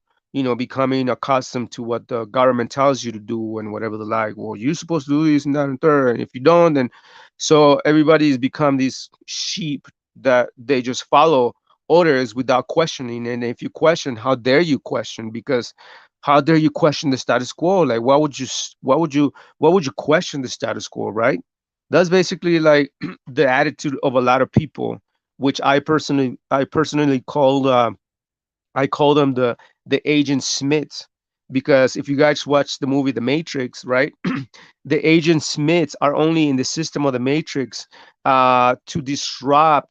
Speaker 1: becoming accustomed to what the government tells you to do and whatever the like. Well, you're supposed to do this and that and third, and if you don't, then so everybody's become these sheep that they just follow orders without questioning. And if you question, how dare you question? Because how dare you question the status quo? Like, why would you question the status quo, right? That's basically like the attitude of a lot of people, which I personally call them the agent Smiths, because if you guys watch the movie The Matrix, right, the agent Smiths are only in the system of the Matrix to disrupt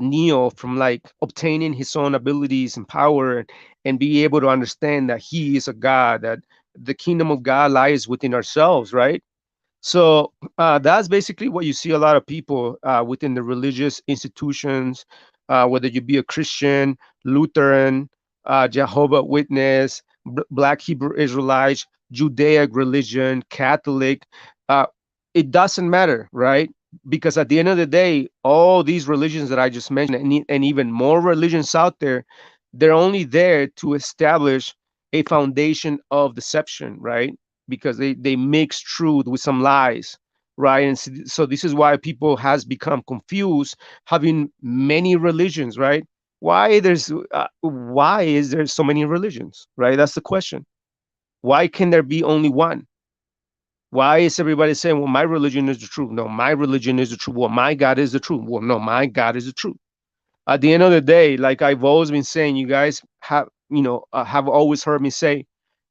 Speaker 1: Neo from like obtaining his own abilities and power, and be able to understand that he is a god, that the kingdom of God lies within ourselves, right? So that's basically what you see a lot of people within the religious institutions, whether you be a Christian, Lutheran, Jehovah Witness, Black Hebrew Israelites, Judaic religion, Catholic. Uh, it doesn't matter, right? Because at the end of the day, all these religions that I just mentioned, and even more religions out there, they're only there to establish a foundation of deception, right? Because they mix truth with some lies, right? And so this is why people has become confused, having many religions, right? Why is there so many religions, right? That's the question. Why can there be only one? Why is everybody saying, well, my religion is the truth? No, my religion is the truth. Well, my God is the truth. Well, no, my God is the truth. At the end of the day, like I've always been saying, you guys have always heard me say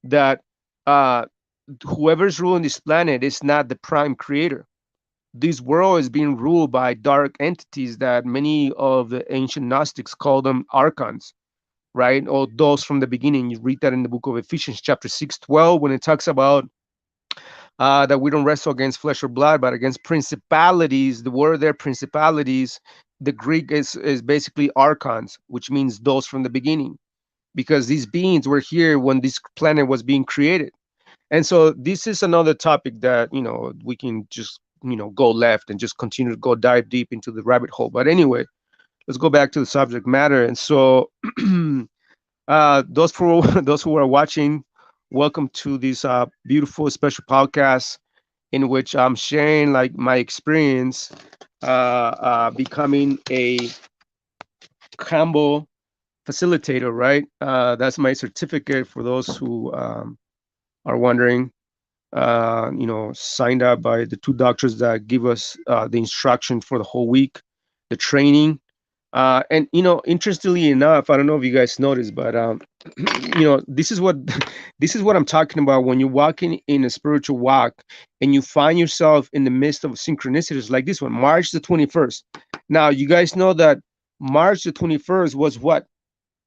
Speaker 1: that uh, whoever's ruling this planet is not the prime creator. This world is being ruled by dark entities that many of the ancient Gnostics call them archons, right? Or those from the beginning. You read that in the book of Ephesians, chapter 6:12, when it talks about that we don't wrestle against flesh or blood, but against principalities. The word there, principalities, the Greek is basically archons, which means those from the beginning, because these beings were here when this planet was being created. And so this is another topic that, we can just, go left and just continue to go dive deep into the rabbit hole. But anyway, let's go back to the subject matter. And so, those for those who are watching, welcome to this beautiful special podcast in which I'm sharing like my experience becoming a combo facilitator, right? That's my certificate for those who are wondering. Signed up by the two doctors that give us the instruction for the whole week, the training. And interestingly enough, I don't know if you guys noticed, but this is what this is what I'm talking about when you're walking in a spiritual walk and you find yourself in the midst of synchronicities like this one, March the 21st. Now, you guys know that March the 21st was what?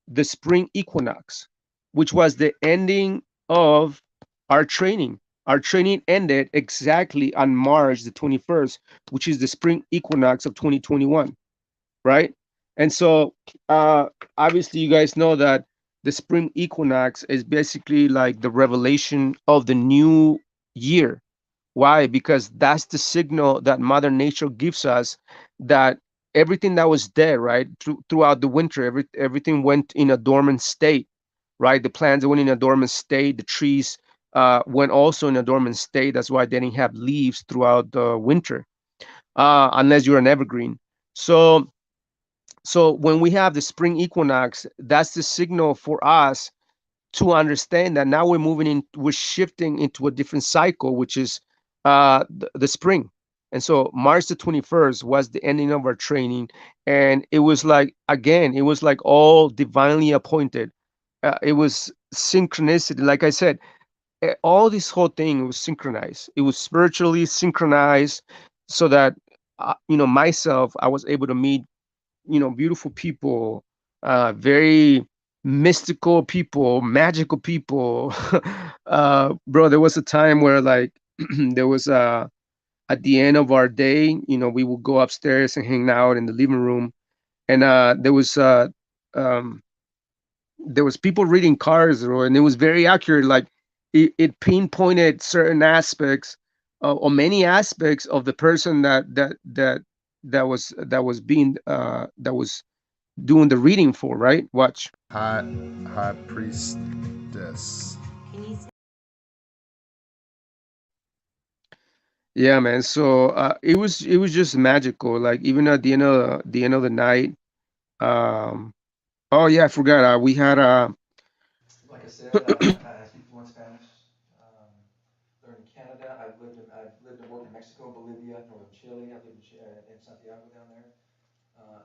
Speaker 1: The spring equinox, which was the ending of our training. Our training ended exactly on March the 21st, which is the spring equinox of 2021, right? And so, obviously, you guys know that the spring equinox is basically like the revelation of the new year. Why? Because that's the signal that Mother Nature gives us that everything that was dead, right, throughout the winter, everything went in a dormant state, right? The plants went in a dormant state. The trees went also in a dormant state. That's why they didn't have leaves throughout the winter, unless you're an evergreen. So, when we have the spring equinox, that's the signal for us to understand that now we're shifting into a different cycle, which is the spring. And so March the 21st was the ending of our training. And it was like, again, it was like all divinely appointed. It was synchronicity. Like I said, all this whole thing was synchronized. It was spiritually synchronized so that, myself, I was able to meet, beautiful people, very mystical people, magical people. Bro, there was a time where like there was at the end of our day, we would go upstairs and hang out in the living room, and um, there was people reading cards, bro, and it was very accurate. Like it pinpointed certain aspects or many aspects of the person that was doing the reading for, right? Watch.
Speaker 5: High priestess.
Speaker 4: Can you say
Speaker 1: Yeah, man. So it was just magical. Like even at the end of the night. Um, oh yeah, I forgot. We had
Speaker 2: Like I said, I speak fluent Spanish. Um, Learned in Canada. I've lived and worked in Mexico, Bolivia, northern Chile. I've lived in Santiago down there,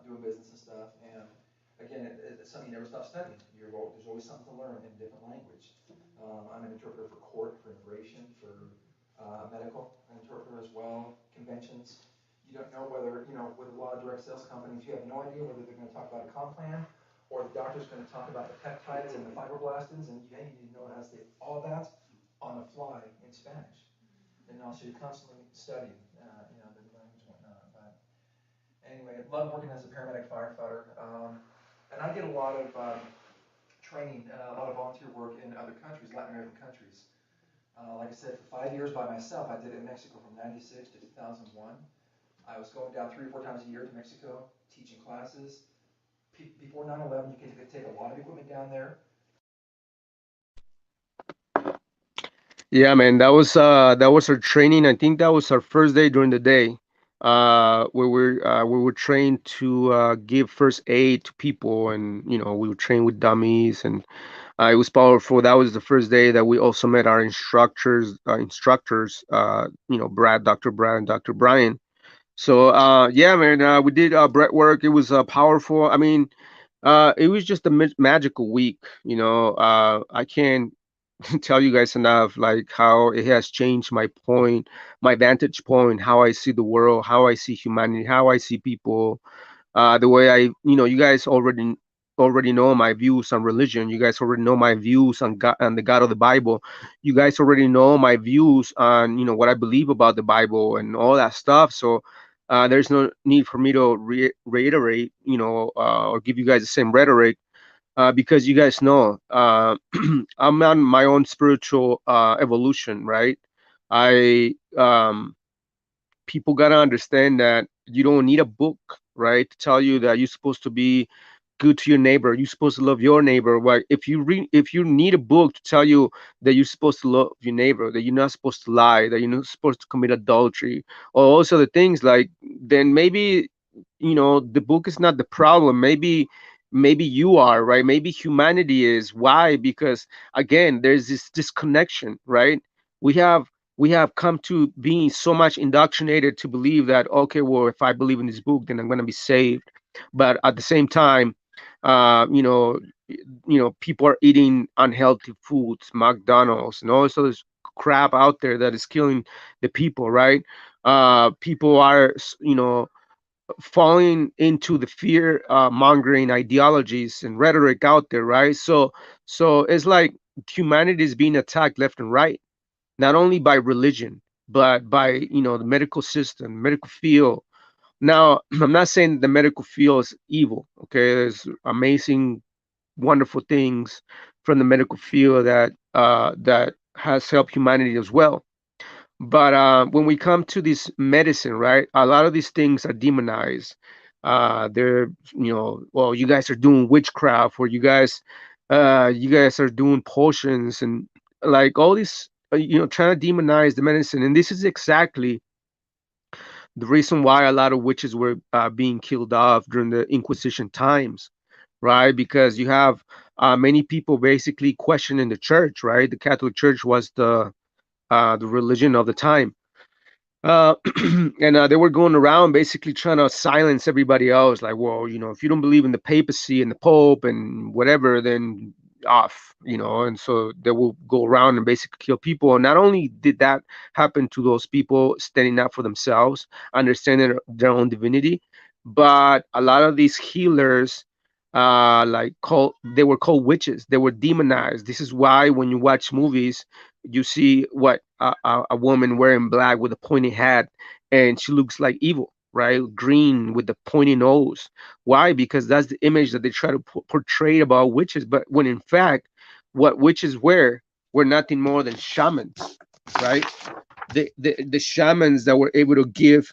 Speaker 2: doing business and stuff. And again, it's something you never stop studying. There's always something to learn in a different language. I'm an interpreter for court, for immigration, for medical interpreter as well, conventions. You don't know whether, with a lot of direct sales companies, you have no idea whether they're going to talk about a comp plan or the doctor's going to talk about the peptides and the fibroblastins, and you need to know how to say all that on the fly in Spanish. And also you're constantly studying, the language and whatnot. But anyway, I love working as a paramedic firefighter. And I did a lot of training, a lot of volunteer work in other countries, Latin American countries. Like I said, for 5 years by myself, I did it in Mexico from '96 to 2001. I was going down 3 or 4 times a year to Mexico, teaching classes. Before 9/11, you could take a lot of equipment down there.
Speaker 1: Yeah, man. That was our training. I think that was our first day during the day, we were trained to give first aid to people, and we were trained with dummies, and it was powerful. That was the first day that we also met our instructors. Dr. Brad and Dr. Brian. So yeah, man, we did breath work. It was powerful. I mean, it was just a magical week. I can't tell you guys enough, like how it has changed my vantage point, how I see the world, how I see humanity, how I see people, the way you guys already know my views on religion. You guys already know my views on God, on the God of the Bible. You guys already know my views on what I believe about the Bible and all that stuff. So there's no need for me to reiterate, or give you guys the same rhetoric. because you guys know, I'm on my own spiritual evolution, right? I People gotta understand that you don't need a book, right, to tell you that you're supposed to be good to your neighbor. You're supposed to love your neighbor. Right? If you need a book to tell you that you're supposed to love your neighbor, that you're not supposed to lie, that you're not supposed to commit adultery, or also the things like, then maybe, the book is not the problem. Maybe you are, right? Maybe humanity is. Why? Because again, there's this disconnection, right? We have come to being so much indoctrinated to believe that, okay, well, if I believe in this book, then I'm going to be saved. But at the same time, uh, you know, people are eating unhealthy foods, McDonald's, and all this other crap out there that is killing the people, right? People are, falling into the fear mongering ideologies and rhetoric out there, right? So it's like humanity is being attacked left and right, not only by religion, but by, the medical system, medical field. Now, I'm not saying the medical field is evil. Okay, there's amazing, wonderful things from the medical field that has helped humanity as well. But when we come to this medicine, right, a lot of these things are demonized. They're, well, you guys are doing witchcraft, or you guys are doing potions, and like all this, trying to demonize the medicine. And this is exactly the reason why a lot of witches were being killed off during the Inquisition times, right? Because you have many people basically questioning the church, right? The Catholic Church was the religion of the time, and they were going around basically trying to silence everybody else. Like, well, if you don't believe in the papacy and the Pope and whatever, then off, and so they will go around and basically kill people. And not only did that happen to those people standing up for themselves, understanding their own divinity, but a lot of these healers, they were called witches. They were demonized. This is why when you watch movies, you see what a woman wearing black with a pointy hat, and she looks like evil, right? Green with the pointy nose. Why? Because that's the image that they try to portray about witches. But when in fact, what witches were nothing more than shamans, right? The shamans that were able to give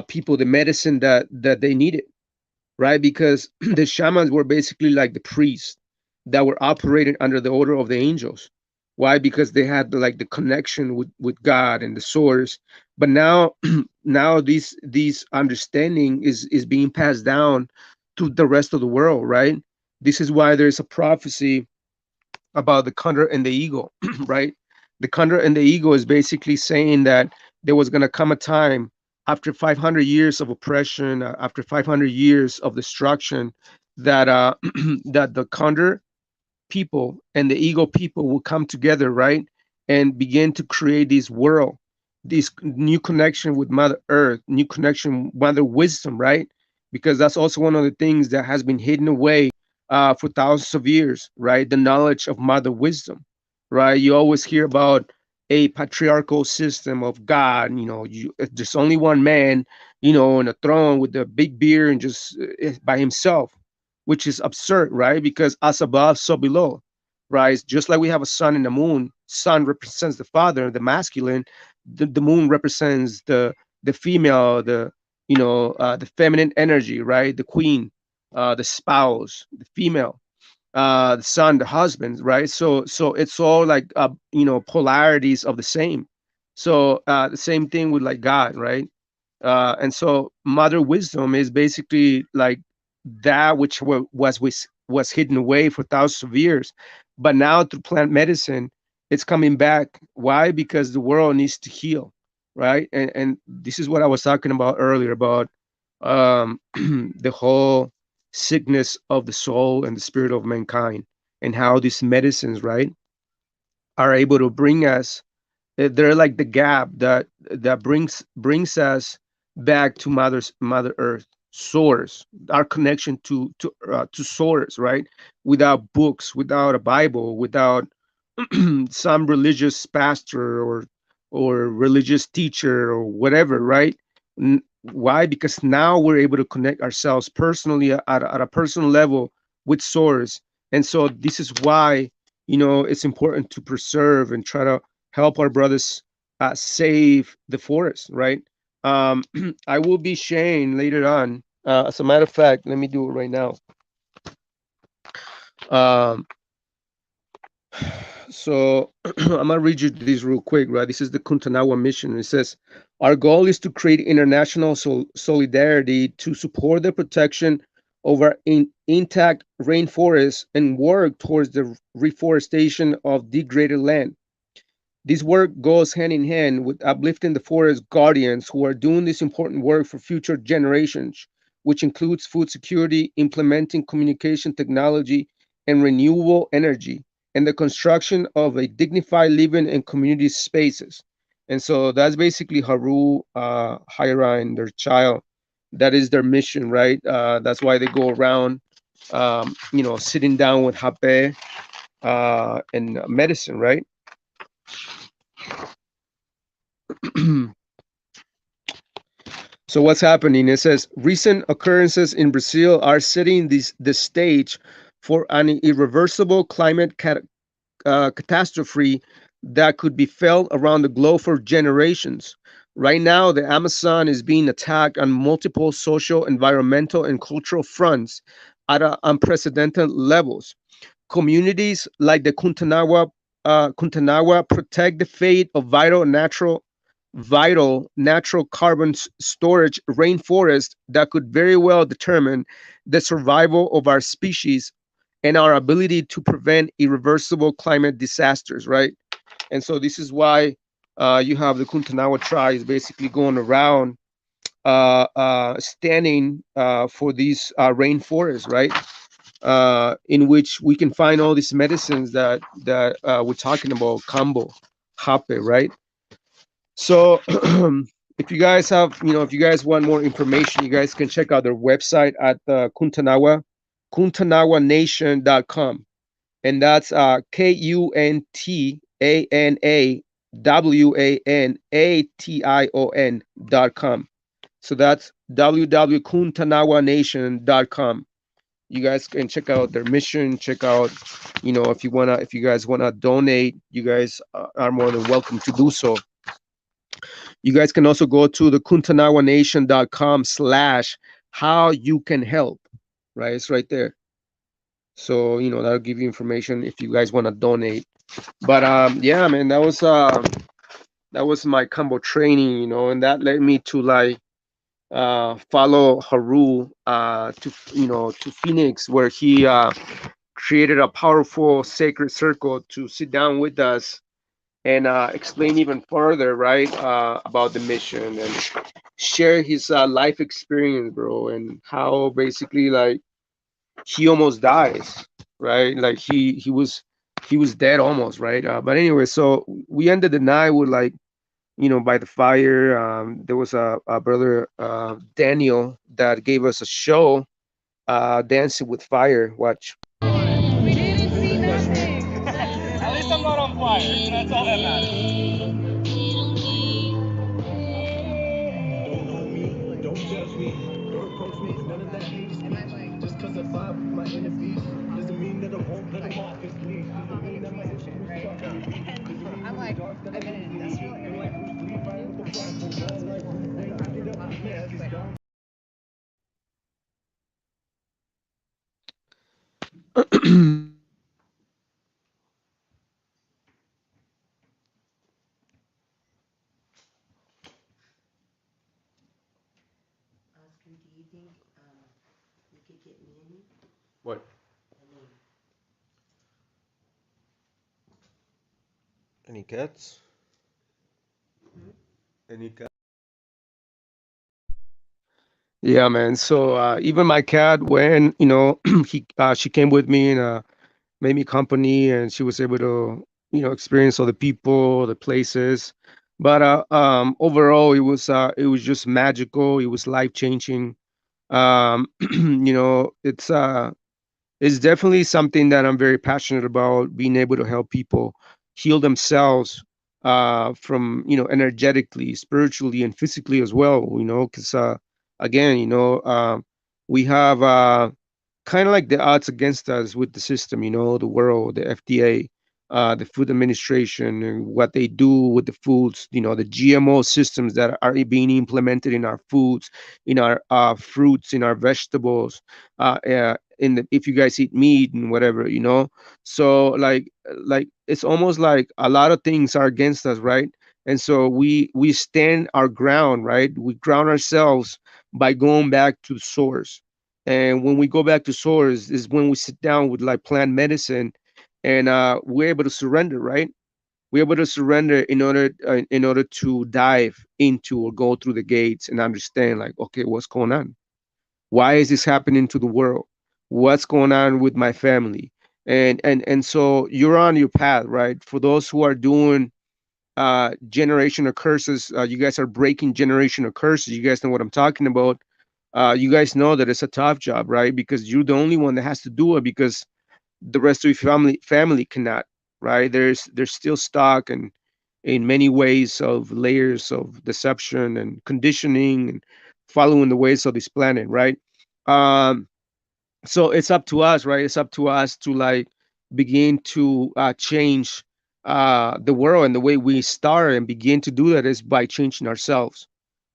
Speaker 1: people the medicine that they needed, right? Because the shamans were basically like the priests that were operating under the order of the angels. Why? Because they had like the connection with God and the source. But now, now these understanding is being passed down to the rest of the world, right? This is why there's a prophecy about the condor and the eagle, right? The condor and the eagle is basically saying that there was going to come a time after 500 years of oppression, after 500 years of destruction, that that the condor people and the eagle people will come together, right, and begin to create this world, this new connection with Mother Earth, new connection, Mother Wisdom, right? Because that's also one of the things that has been hidden away for thousands of years, right? The knowledge of Mother Wisdom, right? You always hear about a patriarchal system of God. There's only one man, on a throne with a big beard and just by himself, which is absurd, right? Because as above, so below, right? Just like we have a sun and the moon. Sun represents the father, the masculine. The moon represents the female, the feminine energy, right? The queen, the spouse, the female, the son, the husband, right? So it's all like polarities of the same. So the same thing with like God, right? And so Mother Wisdom is basically like that which was hidden away for thousands of years, but now through plant medicine, it's coming back. Why? Because the world needs to heal, right? And this is what I was talking about earlier about the whole sickness of the soul and the spirit of mankind, and how these medicines, right, are able to bring us, they're like the gap that brings us back to Mother Earth, source, our connection to source, right? Without books, without a Bible, without some religious pastor or religious teacher or whatever, right? Why? Because now we're able to connect ourselves personally at a personal level with source, And so this is why, it's important to preserve and try to help our brothers save the forest, right? um I will be sharing later on, as a matter of fact, let me do it right now. um so I'm gonna read you this real quick, right? This is the Kuntanawa Mission. It says, our goal is to create international solidarity to support the protection of our intact rainforests and work towards the reforestation of degraded land. This work goes hand in hand with uplifting the forest guardians who are doing this important work for future generations, which includes food security, implementing communication technology and renewable energy, and the construction of a dignified living and community spaces. And so that's basically Haru, Hira, and their child. That is their mission, right? That's why they go around, sitting down with Hape and medicine, right? So what's happening? It says recent occurrences in Brazil are setting the stage for an irreversible climate catastrophe that could be felt around the globe for generations. Right now, the Amazon is being attacked on multiple social, environmental, and cultural fronts at unprecedented levels. Communities like the Kuntanawa protect the fate of vital natural carbon storage rainforest that could very well determine the survival of our species and our ability to prevent irreversible climate disasters, right? And so this is why you have the Kuntanawa tribes basically going around, standing for these rainforests, right? In which we can find all these medicines that we're talking about, kambo, hape, right? So if you guys have, if you guys want more information, you guys can check out their website at kuntanawanation.com. And that's KUNTANAWANATION.com. So that's www.kuntanawanation.com. You guys can check out their mission, check out, if you guys wanna donate, you guys are more than welcome to do so. You guys can also go to the kuntanawanation.com/ how you can help, right? It's right there. So, that'll give you information if you guys want to donate. But yeah, man, that was my combo training, and that led me to like follow Haru to Phoenix, where he created a powerful sacred circle to sit down with us and explain even further, right, about the mission and share his life experience, bro, and how basically like he almost dies, right? Like he was dead almost, right? But anyway, so we ended the night with like, by the fire. There was a brother, Daniel, that gave us a show, Dancing with Fire. Watch.
Speaker 9: We didn't see nothing. At least I'm not on fire. That's all that matters. Don't know me, don't judge me, don't approach me, none of that. Just cause I vibe with my enemies doesn't mean that I won't let them off his leash. Doesn't mean that my ocean right? I'm like, I've been in an industrial area.
Speaker 6: Oscar, do you think you could get me any?
Speaker 1: What?
Speaker 6: Any?
Speaker 1: Any cats?
Speaker 6: Hmm?
Speaker 1: Any cats? Yeah, man. So even my cat, when she came with me and made me company, and she was able to experience all the people, the places. But overall, it was just magical. It was life changing. It's definitely something that I'm very passionate about, being able to help people heal themselves from, energetically, spiritually, and physically as well, because again, we have kind of like the odds against us with the system, the world, the FDA, the Food Administration, and what they do with the foods, the GMO systems that are being implemented in our foods, in our fruits, in our vegetables, if you guys eat meat and whatever, so like it's almost like a lot of things are against us, right? And so we stand our ground, right? We ground ourselves by going back to the source. And when we go back to source is when we sit down with like plant medicine, and we're able to surrender, right? We're able to surrender in order to dive into or go through the gates and understand, like, okay, what's going on? Why is this happening to the world? What's going on with my family? And so you're on your path, right? For those who are doing generational curses, you guys are breaking generational curses. You guys know what I'm talking about. You guys know that it's a tough job, right? Because you're the only one that has to do it, because the rest of your family cannot, right? There's still stuck and in many ways of layers of deception and conditioning and following the ways of this planet, right? um so it's up to us, right? It's up to us to like begin to change the world. And the way we start and begin to do that is by changing ourselves,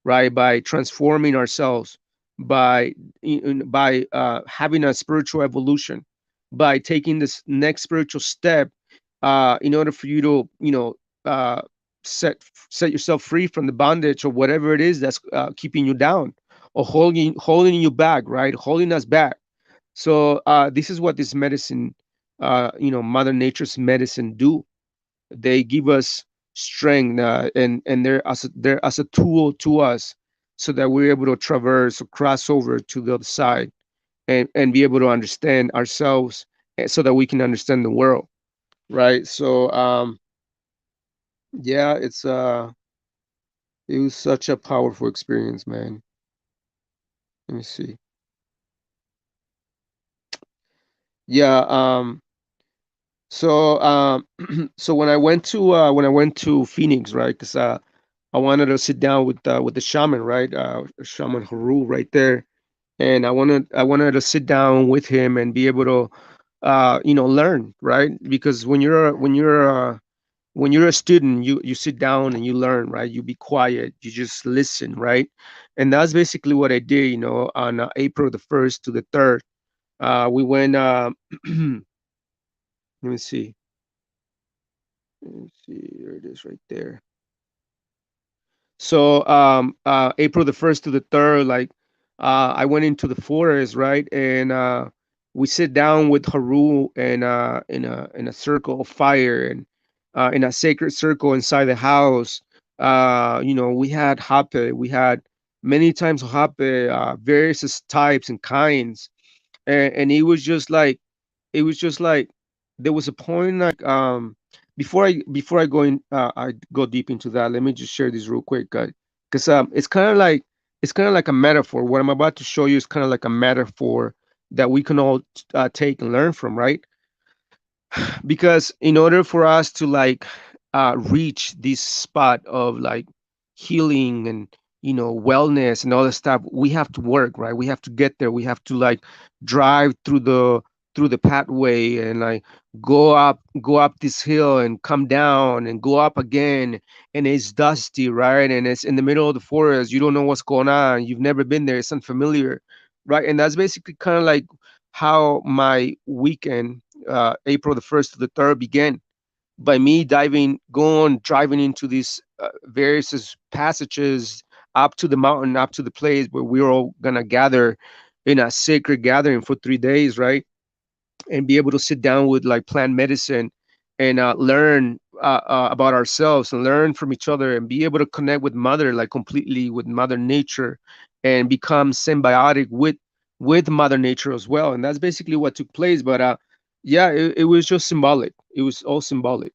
Speaker 1: right? By transforming ourselves, by having a spiritual evolution, by taking this next spiritual step, in order for you to uh, set set yourself free from the bondage or whatever it is that's keeping you down or holding you back, right? Holding us back. So this is what this medicine, Mother Nature's medicine do. They give us strength, and they're as a tool to us, so that we're able to traverse or cross over to the other side, and be able to understand ourselves, so that we can understand the world, right? So yeah, it was such a powerful experience, man. Let me see. Yeah. So so when I went to Phoenix, right? Because I wanted to sit down with the shaman, right? Shaman Haru right there, and I wanted to sit down with him and be able to learn, right? Because when you're a student, you sit down and you learn, right? You be quiet, you just listen, right? And that's basically what I did, on April the 1st to the 3rd. We went. Let me see. Let me see. There it is, right there. So April the 1st to the 3rd, like I went into the forest, right? And we sit down with Haru, and in a circle of fire, and in a sacred circle inside the house. We had hape, we had many times hape, various types and kinds. And it was just like there was a point, like before I I go deep into that. Let me just share this real quick, guys, because it's kind of like a metaphor. What I'm about to show you is kind of like a metaphor that we can all take and learn from, right? Because in order for us to like reach this spot of like healing and wellness and all that stuff, we have to work, right? We have to get there. We have to like drive through the pathway, and like go up this hill and come down and go up again. And it's dusty, right? And it's in the middle of the forest. You don't know what's going on. You've never been there. It's unfamiliar, right? And that's basically kind of like how my weekend, April the 1st to the 3rd, began, by me driving into these various passages up to the mountain, up to the place where we were all gonna gather in a sacred gathering for 3 days, right? And be able to sit down with like plant medicine and learn about ourselves and learn from each other and be able to connect with mother, like completely with mother nature, and become symbiotic with mother nature as well. And that's basically what took place. But yeah, it was just symbolic. It was all symbolic.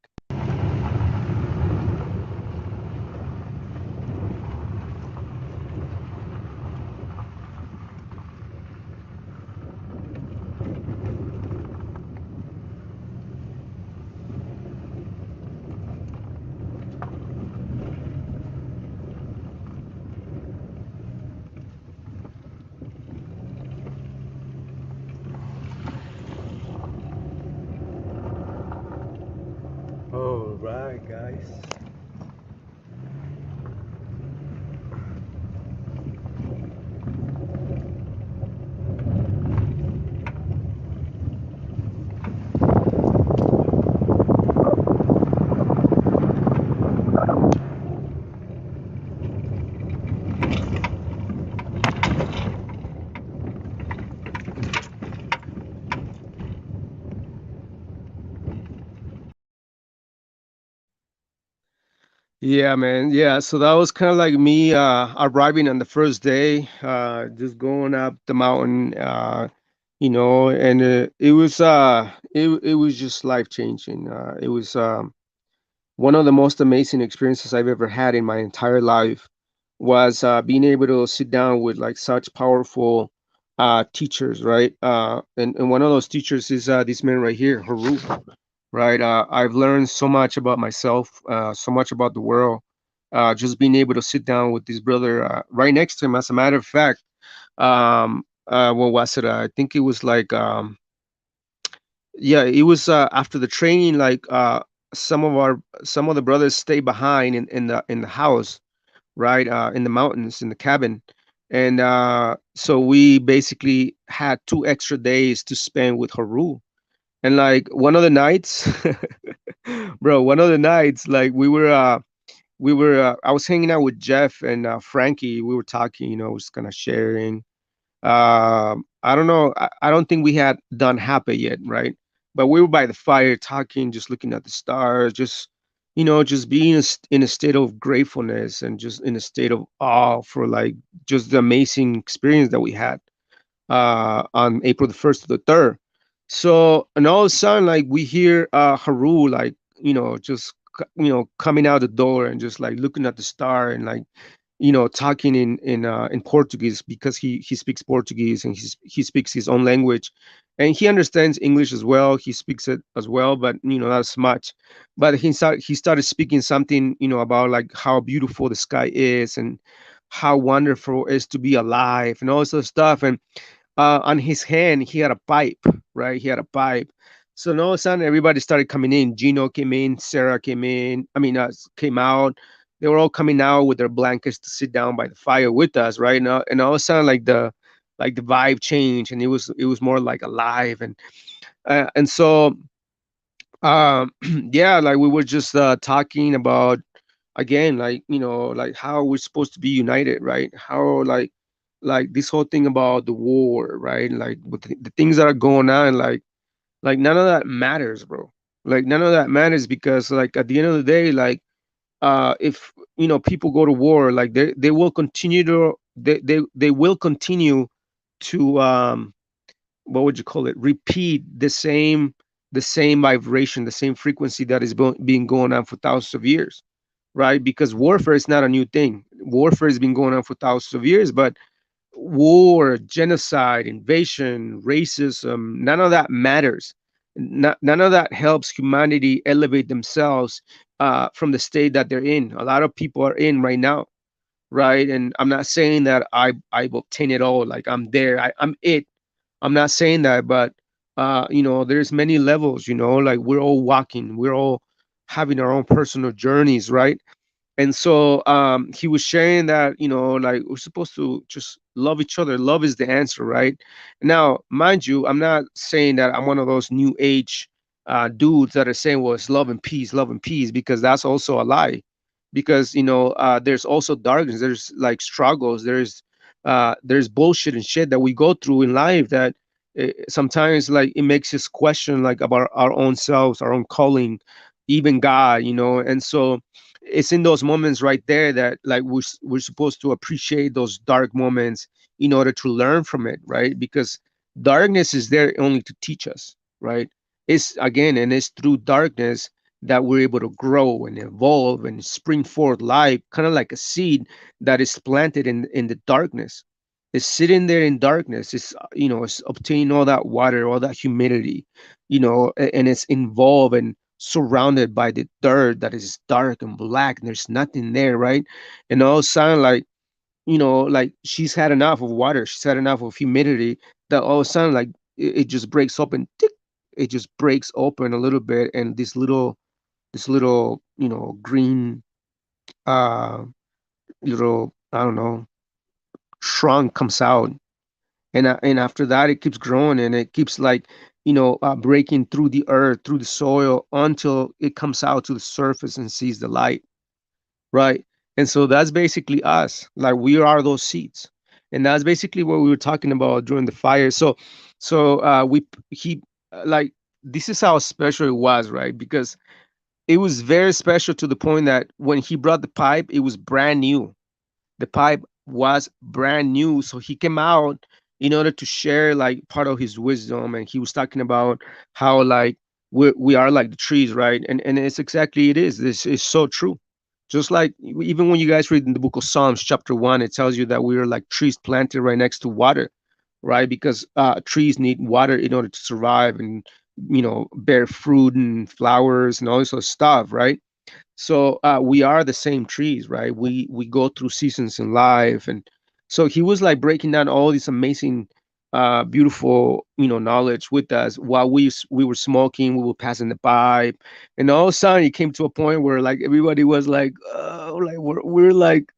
Speaker 1: right, guys. Yeah, man. Yeah, so that was kind of like me arriving on the first day, just going up the mountain, and it was just life changing. It was one of the most amazing experiences I've ever had in my entire life was being able to sit down with like such powerful teachers, right? And one of those teachers is this man right here, Haru, right? I've learned so much about myself, so much about the world, just being able to sit down with this brother right next to him. As a matter of fact, what was it? I think it was like, yeah, it was after the training. Like some of the brothers stay behind in the house, right, in the mountains in the cabin, and so we basically had 2 extra days to spend with Haru. And like one of the nights, bro, one of the nights, like we were I was hanging out with Jeff and Frankie. We were talking, just kind of sharing. I don't know. I don't think we had done Happy yet, right? But we were by the fire talking, just looking at the stars, just just being in a state of gratefulness and just in a state of awe for like just the amazing experience that we had on April the 1st to the 3rd. So, and all of a sudden, like we hear Haru, like, just, coming out the door and just like looking at the star and like, talking in Portuguese because he speaks Portuguese and he speaks his own language, and he understands English as well. He speaks it as well, but not as much. But he started speaking something about like how beautiful the sky is and how wonderful it is to be alive and all this other stuff. And on his hand he had a pipe, right? He had a pipe. So all of a sudden everybody started coming in. Gino came in, Sarah came in, I mean, came out. They were all coming out with their blankets to sit down by the fire with us, right now. And all of a sudden like the vibe changed, and it was more like alive. And so yeah, like we were just talking about, again, like like how we're supposed to be united, right? How like this whole thing about the war, right? Like with the things that are going on, like none of that matters, bro. Like none of that matters, because like at the end of the day, like if people go to war, like they will continue to they will continue to what would you call it, repeat the same vibration, the same frequency that is being going on for thousands of years, right? Because warfare is not a new thing. Warfare has been going on for thousands of years, but war, genocide, invasion, racism, none of that matters. None of that helps humanity elevate themselves from the state that they're in. A lot of people are in right now, right? And I'm not saying that I've obtained it all, like I'm there, I'm it. I'm not saying that, but there's many levels. Like we're all walking, we're all having our own personal journeys, right? And so he was sharing that like we're supposed to just love each other. Love is the answer, right? Now mind you, I'm not saying that I'm one of those new age dudes that are saying, well, it's love and peace, because that's also a lie. Because there's also darkness, there's like struggles, there's bullshit and shit that we go through in life that sometimes like it makes us question like about our own selves, our own calling, even God. And so it's in those moments right there that like we're supposed to appreciate those dark moments in order to learn from it, right? Because darkness is there only to teach us, right? It's again, and it's through darkness that we're able to grow and evolve and spring forth life, kind of like a seed that is planted in the darkness. It's sitting there in darkness. It's obtaining all that water, all that humidity, and it's involved and surrounded by the dirt that is dark and black, and there's nothing there, right? And all of a sudden, like like she's had enough of water, she's had enough of humidity, that all of a sudden, like it just breaks open. Tick, it just breaks open a little bit, and this little this little, green, uh, little, I don't know, shrunk comes out, and after that it keeps growing, and it keeps like, breaking through the earth, through the soil, until it comes out to the surface and sees the light, right? And so that's basically us. Like, we are those seeds, and that's basically what we were talking about during the fire. So we he like, this is how special it was, right? Because it was very special to the point that when he brought the pipe, it was brand new. The pipe was brand new, so he came out in order to share like part of his wisdom, and he was talking about how, like, we are like the trees, right? And it's exactly, it is, this is so true. Just like, even when you guys read in the book of Psalms chapter 1, it tells you that we are like trees planted right next to water, right? Because trees need water in order to survive, and bear fruit and flowers and all this sort of stuff, right? So we are the same trees, right? We go through seasons in life. And so he was like breaking down all this amazing, beautiful, knowledge with us while we were smoking. We were passing the pipe, and all of a sudden it came to a point where like everybody was like, like we're like,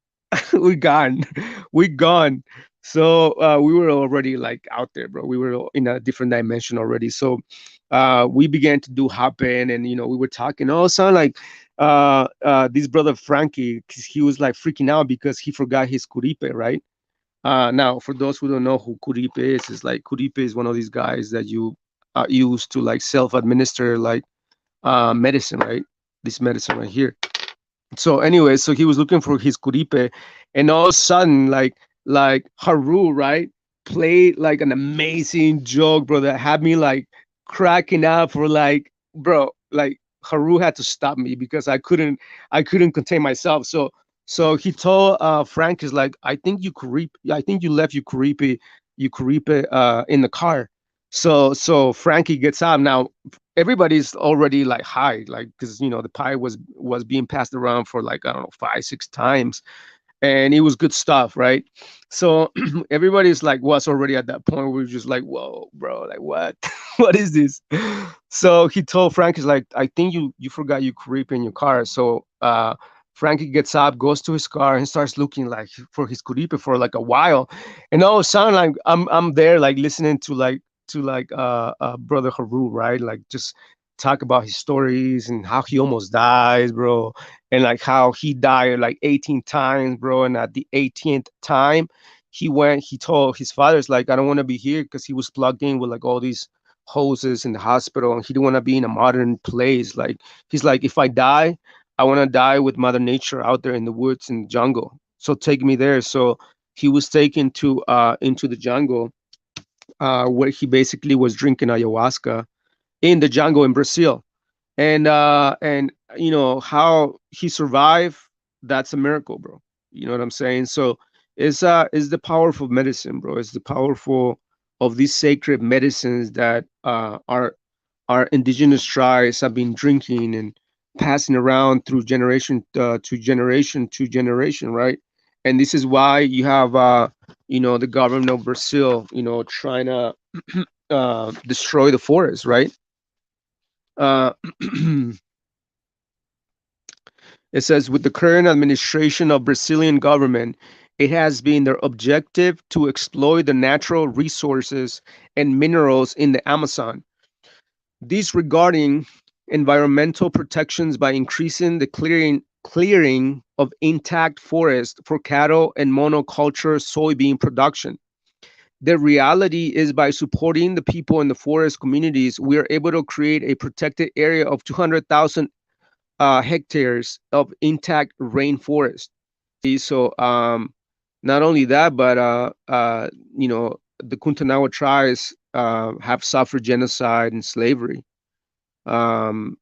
Speaker 1: we're gone, we're gone. So we were already like out there, bro. We were in a different dimension already. So we began to do happen, and we were talking all of a sudden, like, this brother Frankie, 'cause he was like freaking out because he forgot his curipe, right? Now, for those who don't know who curipe is like, curipe is one of these guys that you use to like self-administer, like, medicine, right? This medicine right here. So anyway, so he was looking for his curipe, and all of a sudden, like Haru, right, played like an amazing joke, bro, that had me like cracking up for like, bro, like Haru had to stop me because I couldn't contain myself. So he told Frank, is like, I think you left your curipe in the car. So Frankie gets out. Now everybody's already like high, like, because the pie was being passed around for like, I don't know, 5 6 times, and it was good stuff, right? So everybody's like, was already at that point where we are just like, whoa, bro, like, what? What is this? So he told Frank, is like, I think you forgot your creep in your car. So Frankie gets up, goes to his car, and starts looking like for his curipe for like a while. And all of a sudden, like, I'm there like listening to brother Haru, right? Like, just talk about his stories and how he almost dies, bro, and like how he died like 18 times, bro. And at the 18th time, he told his father's like, I don't want to be here, because he was plugged in with like all these hoses in the hospital, and he didn't want to be in a modern place. Like, he's like, if I die, I want to die with Mother Nature out there in the woods and jungle. So take me there. So he was taken to into the jungle, where he basically was drinking ayahuasca in the jungle in Brazil. And how he survived, that's a miracle, bro. You know what I'm saying? So it's the powerful medicine, bro. It's the powerful of these sacred medicines that our indigenous tribes have been drinking and passing around through generation to generation to generation, right? And this is why you have the government of Brazil, trying to destroy the forest, right? uh, It says, with the current administration of Brazilian government, it has been their objective to exploit the natural resources and minerals in the Amazon, disregarding environmental protections by increasing the clearing of intact forest for cattle and monoculture soybean production. The reality is, by supporting the people in the forest communities, we are able to create a protected area of 200,000 hectares of intact rainforest. So not only that, but the Kuntanawa tribes have suffered genocide and slavery. Um,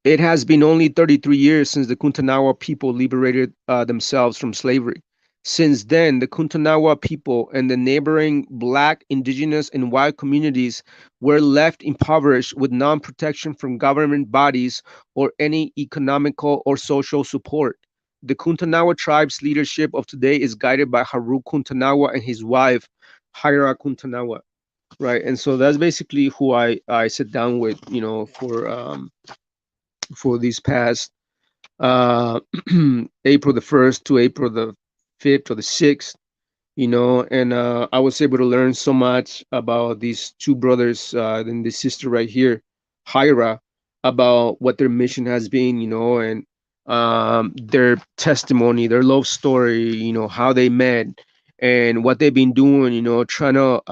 Speaker 1: it has been only 33 years since the Kuntanawa people liberated themselves from slavery. Since then, the Kuntanawa people and the neighboring Black, Indigenous, and white communities were left impoverished with non protection from government bodies or any economical or social support. The Kuntanawa tribe's leadership of today is guided by Haru Kuntanawa and his wife, Haira Kuntanawa. Right. And so that's basically who I sit down with, for for these past uh, April the 1st to April the 5th or the 6th, and I was able to learn so much about these two brothers and this sister right here, Hyra, about what their mission has been, and their testimony, their love story, how they met and what they've been doing, trying to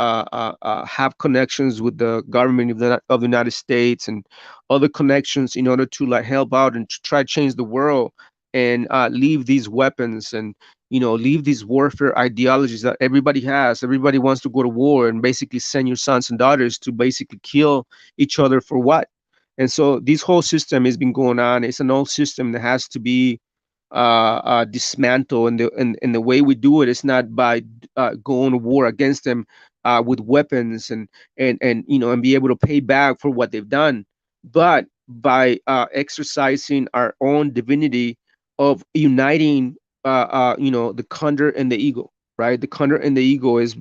Speaker 1: have connections with the government of the United States and other connections in order to like help out and to try to change the world and leave these weapons and leave these warfare ideologies that everybody has. Everybody wants to go to war and basically send your sons and daughters to basically kill each other for what? And so this whole system has been going on. It's an old system that has to be dismantled, and the way we do it is not by going to war against them with weapons and be able to pay back for what they've done, but by exercising our own divinity of uniting the condor and the eagle, right? The condor and the eagle is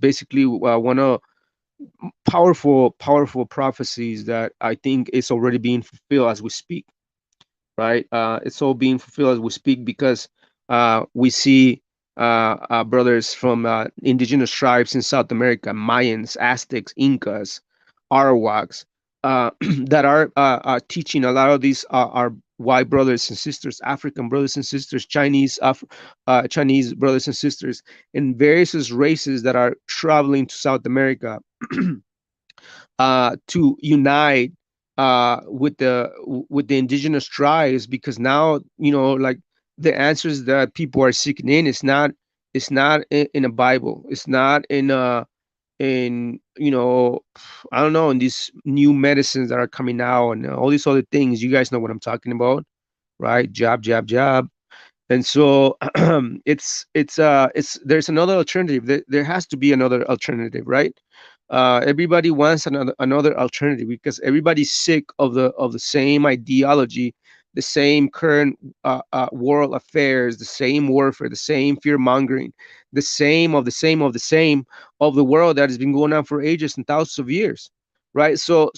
Speaker 1: basically one of powerful prophecies that I think is already being fulfilled as we speak, right? It's all being fulfilled as we speak because we see brothers from indigenous tribes in South America, Mayans, Aztecs, Incas, Arawaks, that are teaching a lot of these our white brothers and sisters, African brothers and sisters, Chinese brothers and sisters, and various races that are traveling to South America to unite with the indigenous tribes, because now like the answers that people are seeking in is not, in a Bible, it's not in I don't know, in these new medicines that are coming out and all these other things. You guys know what I'm talking about, right? Jab, jab, jab. And so it's there's another alternative. There has to be another alternative, right? Everybody wants another alternative because everybody's sick of the same ideology, the same current world affairs, the same warfare, the same fear mongering, the same of the world that has been going on for ages and thousands of years, right? So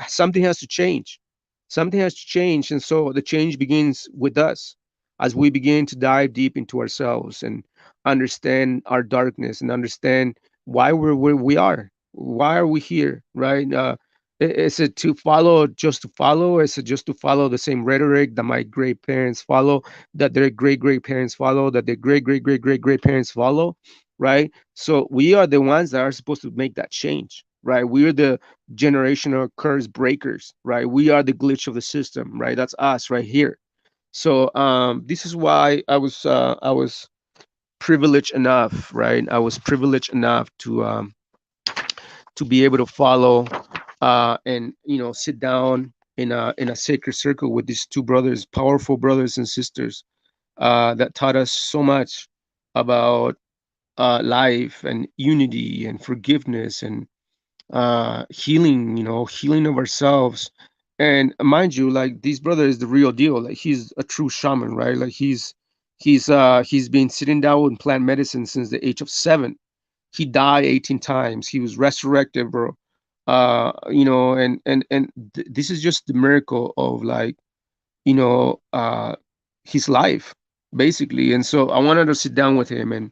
Speaker 1: something has to change. Something has to change, and so the change begins with us as we begin to dive deep into ourselves and understand our darkness and understand why we're where we are. Why are we here, right? Is it to follow just to follow? Is it just to follow the same rhetoric that my great parents follow, that their great great parents follow, that their great great great great great parents follow, right? So we are the ones that are supposed to make that change, right? We are the generational curse breakers, right? We are the glitch of the system, right? That's us right here. So this is why I was privileged enough, right? I was privileged enough to be able to follow and sit down in a sacred circle with these two brothers, powerful brothers and sisters that taught us so much about life and unity and forgiveness and healing, healing of ourselves. And mind you, like this brother is the real deal. Like he's a true shaman, right? Like he's been sitting down with plant medicine since the age of 7. He died 18 times. He was resurrected, bro. And this is just the miracle of like, you know, uh his life, basically. And so I wanted to sit down with him, and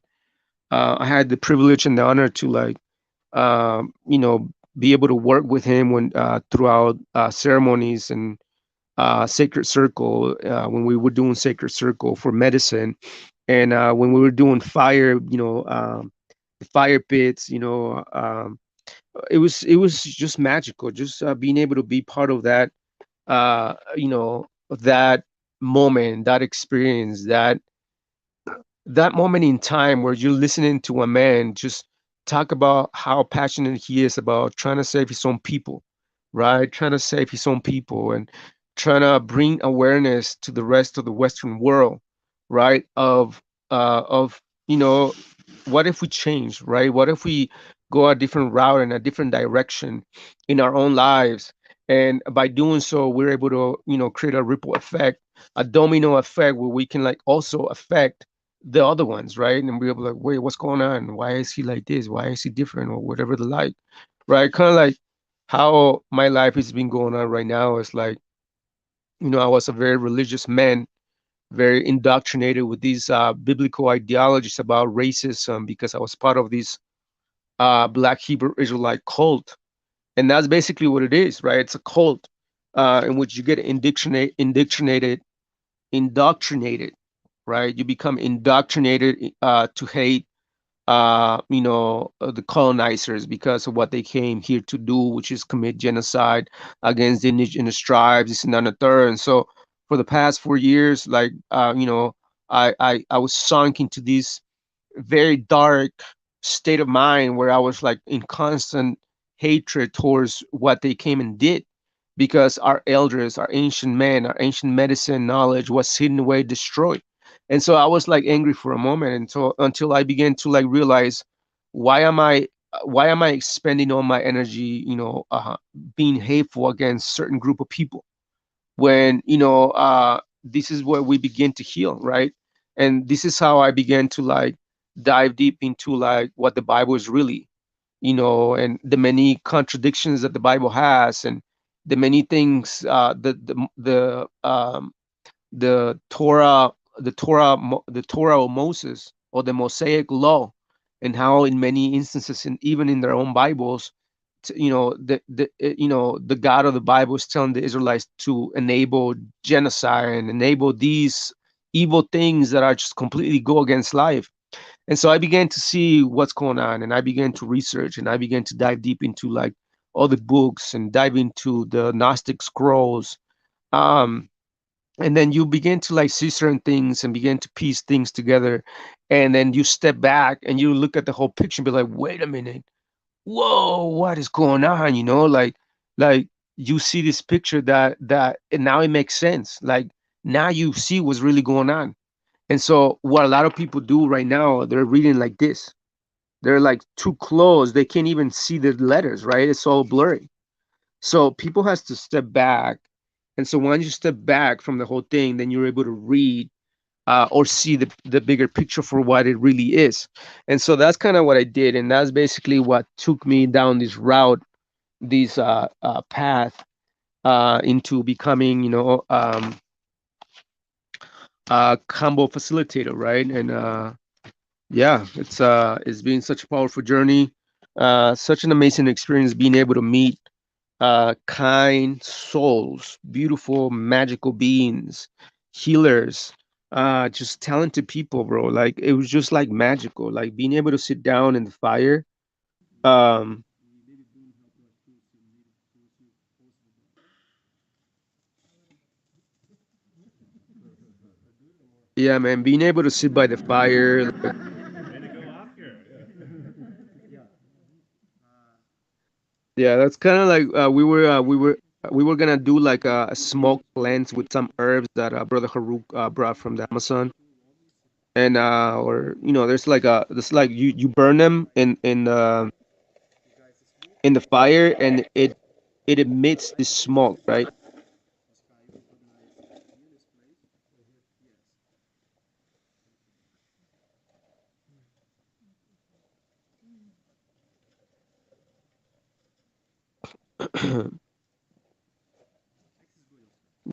Speaker 1: I had the privilege and the honor to like be able to work with him when throughout ceremonies and sacred circle, when we were doing sacred circle for medicine, and when we were doing fire, the fire pits, it was just magical, just being able to be part of that, that moment, that experience, that moment in time where you're listening to a man just talk about how passionate he is about trying to save his own people, right? Trying to save his own people and trying to bring awareness to the rest of the Western world, right? Of what if we change, right? What if we go a different route and a different direction in our own lives? And by doing so, we're able to, create a ripple effect, a domino effect where we can like also affect the other ones, right? And we're able to like, wait, what's going on? Why is he like this? Why is he different? Or whatever the like, right? Kind of like how my life has been going on right now. It's like I was a very religious man, very indoctrinated with these biblical ideologies about racism because I was part of this Black Hebrew Israelite cult, and that's basically what it is, right? It's a cult in which you get indoctrinated, right? You become indoctrinated to hate, the colonizers because of what they came here to do, which is commit genocide against the indigenous tribes, this and that and the third. And so, for the past 4 years, like, I was sunk into this very dark state of mind where I was like in constant hatred towards what they came and did because our elders, our ancient men, our ancient medicine knowledge was hidden away, destroyed. And so I was like angry for a moment until I began to like realize why am I why am I expending all my energy, being hateful against certain group of people when this is where we begin to heal, right? And this is how I began to like dive deep into like what the Bible is really, and the many contradictions that the Bible has, and the many things, the Torah, the Torah of Moses, or the Mosaic law, and how in many instances, and even in their own Bibles, the God of the Bible is telling the Israelites to enable genocide and enable these evil things that are just completely go against life. And so I began to see what's going on, and I began to research, and I began to dive deep into like all the books and dive into the Gnostic scrolls. Um, and then you begin to like see certain things and begin to piece things together. And then you step back and you look at the whole picture and be like, wait a minute, whoa, what is going on? Like you see this picture and now it makes sense. Like now you see what's really going on. And so what a lot of people do right now, they're reading like this. They're like too close. They can't even see the letters, right? It's all blurry. So people has to step back. And so once you step back from the whole thing, then you're able to read or see the bigger picture for what it really is. And so that's kind of what I did. And that's basically what took me down this route, this path into becoming, a combo facilitator, right? And yeah, it's been such a powerful journey, such an amazing experience being able to meet kind souls, beautiful, magical beings, healers, just talented people, bro. Like it was just like magical. Like being able to sit down in the fire. Um, yeah, man, being able to sit by the fire. Like, yeah, that's kind of like we were gonna do like a smoke cleanse with some herbs that brother Haruk brought from the Amazon. And or there's like you burn them in the fire, and it emits this smoke, right?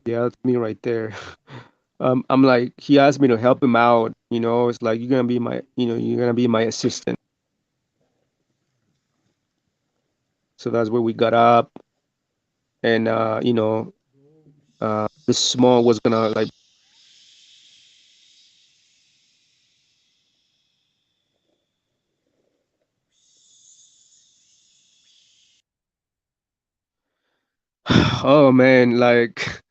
Speaker 1: Yeah, that's me right there. I'm like, he asked me to help him out, it's like you're gonna be my assistant. So that's where we got up, and the smoke was gonna like oh man, like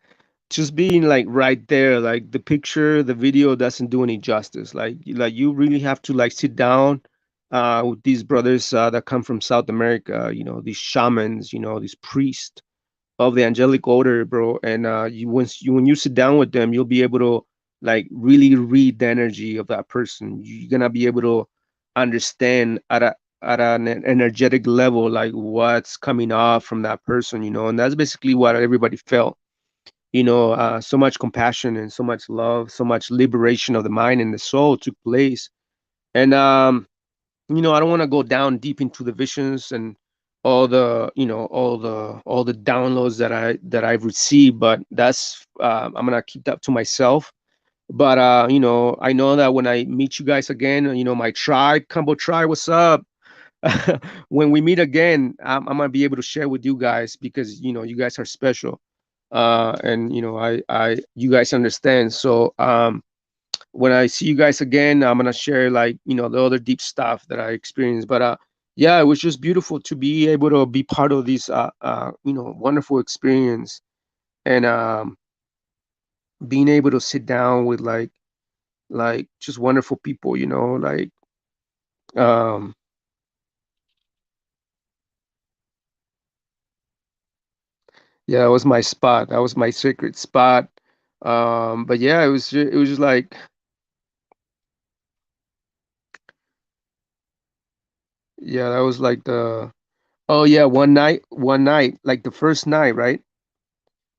Speaker 1: just being like right there, like the picture, the video doesn't do any justice. Like you really have to like sit down with these brothers that come from South America, these shamans, these priests of the angelic order, bro. And when you sit down with them, you'll be able to like really read the energy of that person. You're gonna be able to understand at an energetic level like what's coming off from that person, and that's basically what everybody felt. So much compassion and so much love, so much liberation of the mind and the soul took place. And I don't want to go down deep into the visions and all the all the downloads that I've received. But that's I'm gonna keep that to myself. But I know that when I meet you guys again, my tribe, Combo Tribe, what's up? When we meet again, I'm gonna be able to share with you guys, because you guys are special, and you guys understand. So when I see you guys again, I'm gonna share, like, the other deep stuff that I experienced. But yeah, it was just beautiful to be able to be part of this wonderful experience, and being able to sit down with, like just wonderful people, like um yeah, it was my spot. That was my sacred spot. But yeah, it was just like, yeah, that was like the oh yeah, one night, like the first night, right?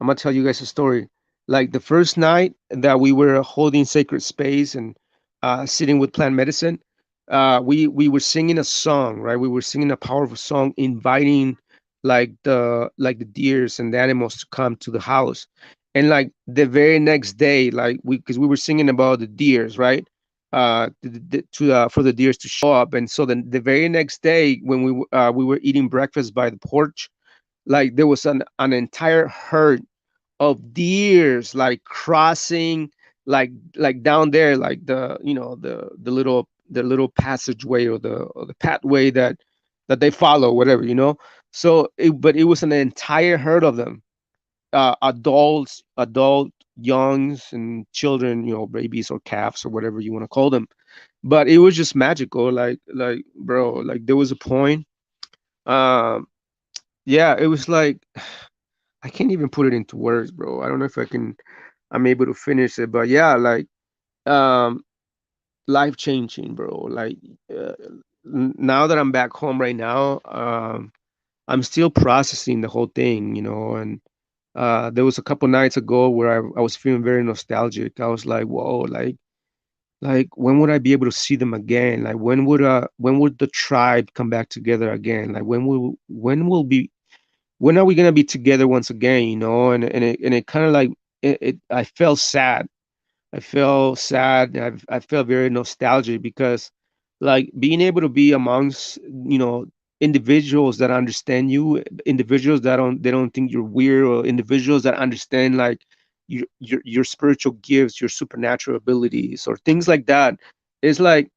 Speaker 1: I'm gonna tell you guys a story. Like the first night that we were holding sacred space and sitting with plant medicine, we were singing a song, right? We were singing a powerful song, inviting like the deers and the animals to come to the house. And like the very next day, like because we were singing about the deers, right? For the deers to show up. And so then the very next day, when we were eating breakfast by the porch, like there was an entire herd of deers, like crossing, like down there, like the little passageway, or the pathway that they follow, whatever. So but it was an entire herd of them, adult, youngs, and children, babies or calves or whatever you want to call them. But it was just magical, like bro, like there was a point. um yeah, it was like, I can't even put it into words, bro. I don't know if I'm able to finish it. But yeah, like, um life changing, bro. Like, uh, now that I'm back home right now, I'm still processing the whole thing, and there was a couple nights ago where I was feeling very nostalgic. I was like, whoa, like when would I be able to see them again? Like when would the tribe come back together again? Like when are we gonna be together once again? And it kind of like, I felt sad. I felt sad. I felt very nostalgic, because like being able to be amongst, individuals that understand you, individuals that don't think you're weird, or individuals that understand, like, your spiritual gifts, your supernatural abilities, or things like that. It's like,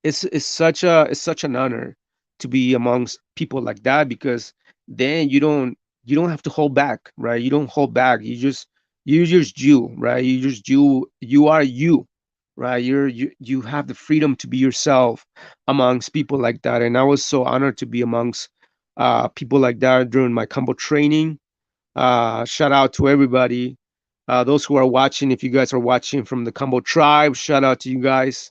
Speaker 1: it's such an honor to be amongst people like that, because then you don't have to hold back, right? You don't hold back. You just you, right? You are you, right? You have the freedom to be yourself amongst people like that. And I was so honored to be amongst people like that during my combo training. Shout out to everybody. Those who are watching, if you guys are watching from the Combo Tribe, shout out to you guys.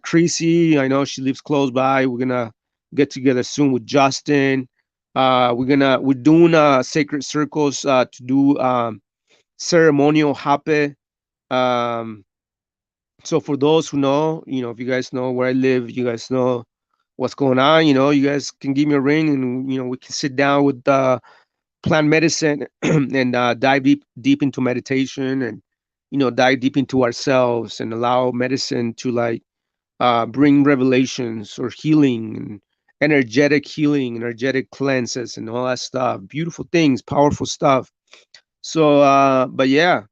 Speaker 1: Creasy, I know she lives close by. We're gonna get together soon with Justin. We're doing sacred circles to do ceremonial hape. Um, so for those who know, if you guys know where I live, you guys know what's going on. You guys can give me a ring, and we can sit down with plant medicine and dive deep into meditation, and dive deep into ourselves, and allow medicine to, like, bring revelations or healing, and energetic cleanses, and all that stuff, beautiful things, powerful stuff. So but yeah,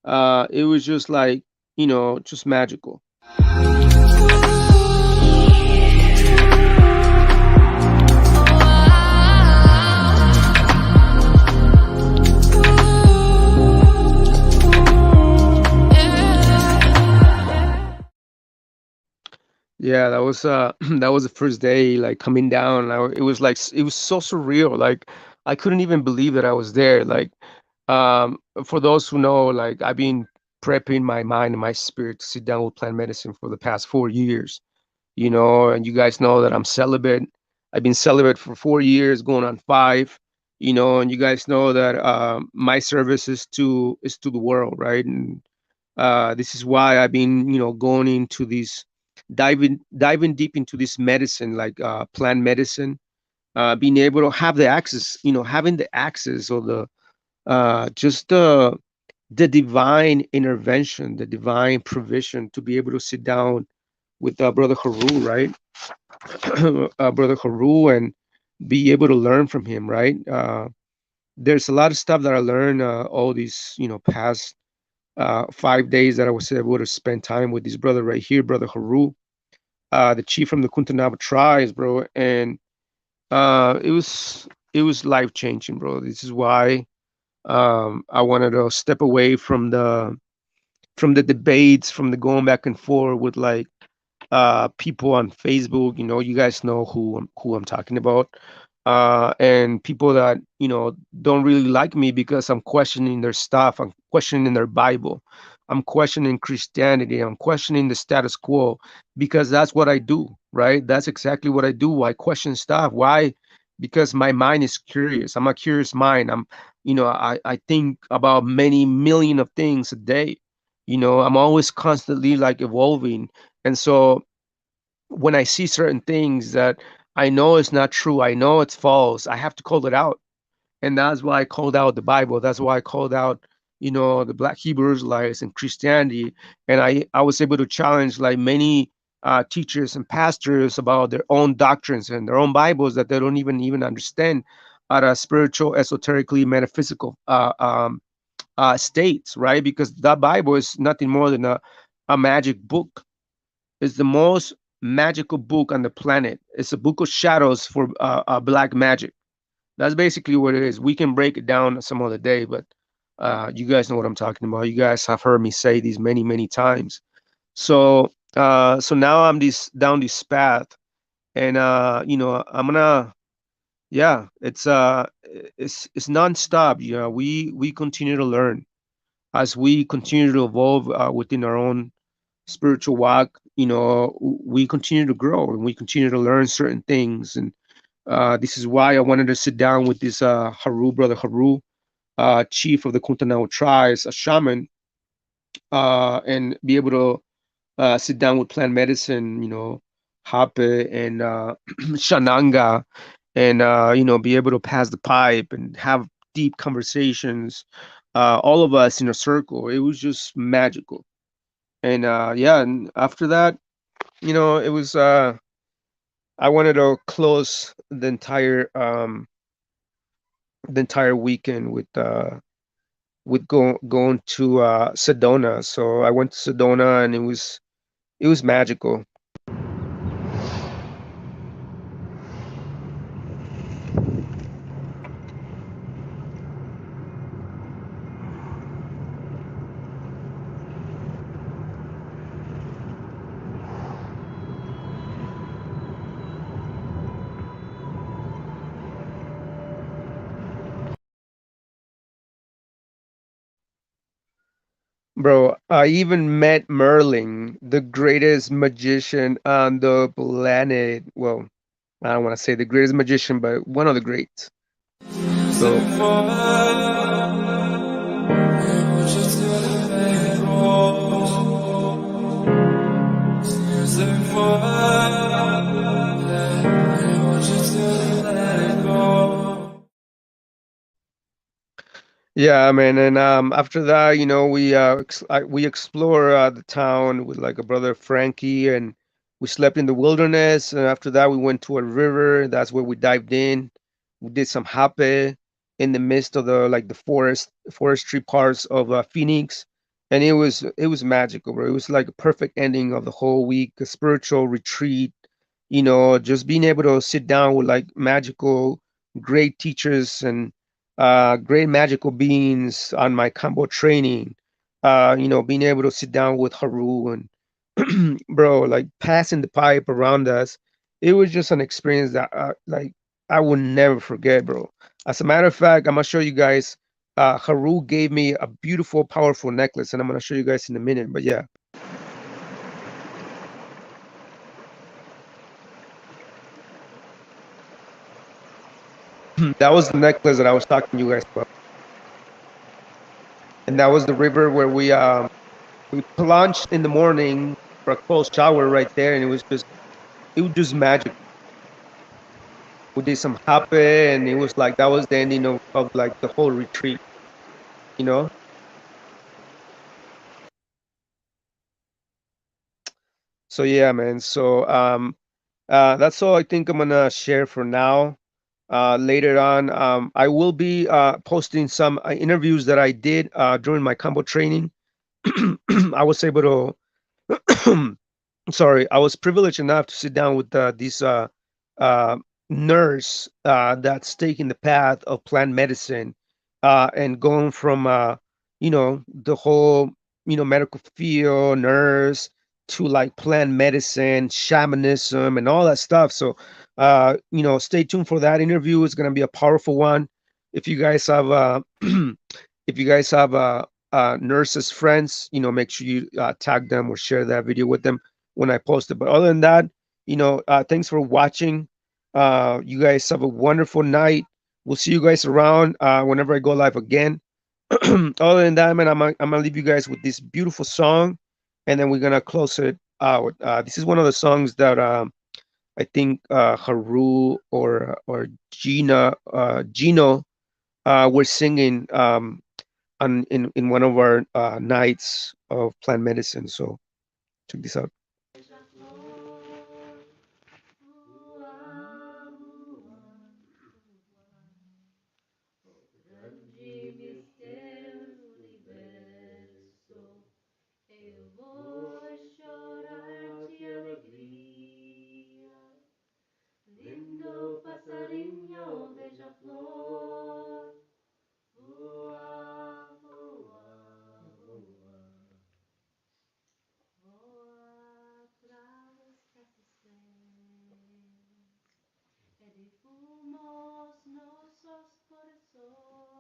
Speaker 1: it was just like, just magical. Yeah, that was that was the first day, like coming down. It was like, it was so surreal. Like I couldn't even believe that I was there. Like, for those who know, like I've been prepping my mind and my spirit to sit down with plant medicine for the past 4 years. And you guys know that I'm celibate. I've been celibate for 4 years, going on five. And you guys know that my service is to the world, right? And this is why I've been, going into this, diving deep into this medicine, like plant medicine. being able to have the access, having the access, or just the divine intervention, the divine provision to be able to sit down with Brother Haru, right? Brother Haru, and be able to learn from him, right? There's a lot of stuff that I learned all these, past 5 days that I was able to spend time with this brother right here, Brother Haru, the chief from the Kuntanawa tribes, bro. And it was life changing, bro. This is why I wanted to step away from the debates, from the going back and forth with like people on Facebook. You guys know who I'm talking about, and people that don't really like me because I'm questioning their stuff. I'm questioning their Bible. I'm questioning Christianity. I'm questioning the status quo because that's what I do, right? That's exactly what I do. I question stuff. Why? Because my mind is curious. I'm a curious mind. I think about many million of things a day. I'm always constantly like evolving. And so when I see certain things that I know is not true, I know it's false, I have to call it out. And that's why I called out the Bible. That's why I called out, the Black Hebrew Israelites and Christianity. And I was able to challenge like many teachers and pastors about their own doctrines and their own Bibles that they don't even understand at a spiritual, esoterically metaphysical states, right? Because that Bible is nothing more than a magic book. It's the most magical book on the planet. It's a book of shadows for black magic. That's basically what it is. We can break it down some other day, but you guys know what I'm talking about. You guys have heard me say these many, many times. So now I'm down this path, and I'm gonna, yeah, it's nonstop. We continue to learn as we continue to evolve within our own spiritual walk. We continue to grow and we continue to learn certain things. And this is why I wanted to sit down with this Haru, Brother Haru, chief of the Kuntanawa tribes, a shaman, and be able to sit down with plant medicine, Hape and Shananga, and be able to pass the pipe and have deep conversations. All of us in a circle. It was just magical. And yeah, and after that, it was I wanted to close the entire weekend with going to Sedona. So I went to Sedona, and it was magical. Bro, I even met Merlin, the greatest magician on the planet. Well, I don't want to say the greatest magician, but one of the greats. So yeah, man, and after that, we explore the town with like a brother Frankie, and we slept in the wilderness. And after that, we went to a river. That's where we dived in. We did some hape in the midst of the forestry parts of Phoenix, and it was magical, bro. It was like a perfect ending of the whole week, a spiritual retreat. Just being able to sit down with like magical, great teachers and great magical beings on my combo training. Being able to sit down with Haru and bro, like passing the pipe around us. It was just an experience that like I will never forget, bro. As a matter of fact, I'm gonna show you guys. Haru gave me a beautiful, powerful necklace, and I'm gonna show you guys in a minute. But yeah, that was the necklace that I was talking to you guys about, and that was the river where we plunged in the morning for a cold shower right there, and it was just magic. We did some hape, and it was like that was the ending of like the whole retreat, you know. So yeah, man. So that's all I think I'm gonna share for now. Later on, I will be posting some interviews that I did during my combo training. I was able to sorry, I was privileged enough to sit down with this uh, nurse that's taking the path of plant medicine and going from the whole medical field nurse to like plant medicine, shamanism, and all that stuff. So stay tuned for that interview. It's gonna be a powerful one. If you guys have if you guys have nurses friends, make sure you tag them or share that video with them when I post it. But other than that, thanks for watching. You guys have a wonderful night. We'll see you guys around whenever I go live again. Other than that, man, I'm gonna leave you guys with this beautiful song, and then we're gonna close it out. This is one of the songs that I think Haru or Gino were singing in one of our nights of plant medicine. So check this out.
Speaker 4: Grande mistério do universo, eu vou chorar de alegria. Lindo passarinho, beija-flor, voa, voa, voa. Voa para os cafés. Ele fuma os nossos corações.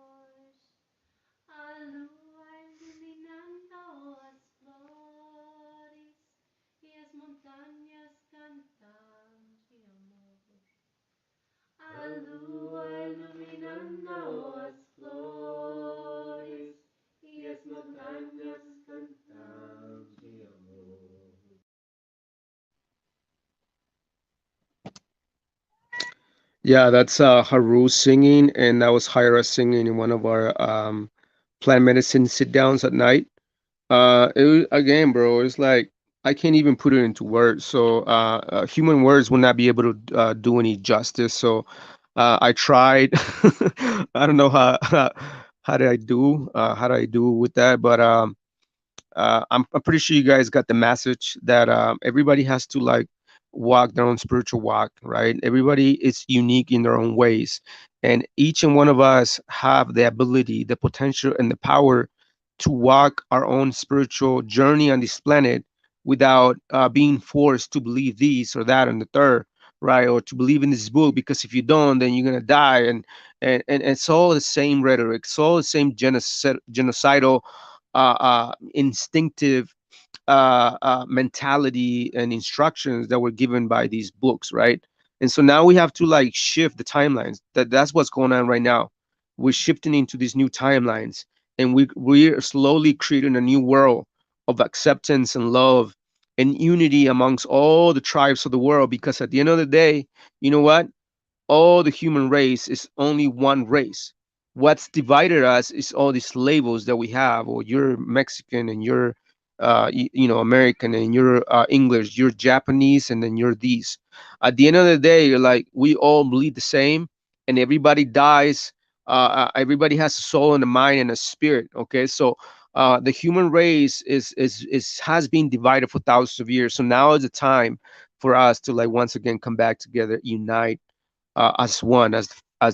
Speaker 4: A lua iluminando as flores e as montanhas cantam de amor. A lua iluminando as flores e as montanhas cantam de amor.
Speaker 1: Yeah, that's Haru singing, and that was Hyra singing in one of our plant medicine sit downs at night. It was, again, bro, it's like I can't even put it into words. So human words will not be able to do any justice. So I tried. I don't know how did I do how did I do with that, but I'm pretty sure you guys got the message that everybody has to like walk their own spiritual walk, right? Everybody is unique in their own ways, and each and one of us have the ability, the potential, and the power to walk our own spiritual journey on this planet without being forced to believe this or that and the third, right? Or to believe in this book, because if you don't, then you're gonna die. And it's all the same rhetoric, it's all the same genocidal instinctive mentality and instructions that were given by these books, right? And so now we have to like shift the timelines. That's what's going on right now. We're shifting into these new timelines, and we're slowly creating a new world of acceptance and love and unity amongst all the tribes of the world. Because at the end of the day, you know what? All the human race is only one race. What's divided us is all these labels that we have. Or you're Mexican, and you're American, and you're English, you're Japanese, and then you're these. At the end of the day, you're like we all bleed the same, and everybody dies. Everybody has a soul and a mind and a spirit. Okay, so the human race is has been divided for thousands of years. So now is the time for us to like once again come back together, unite as one, as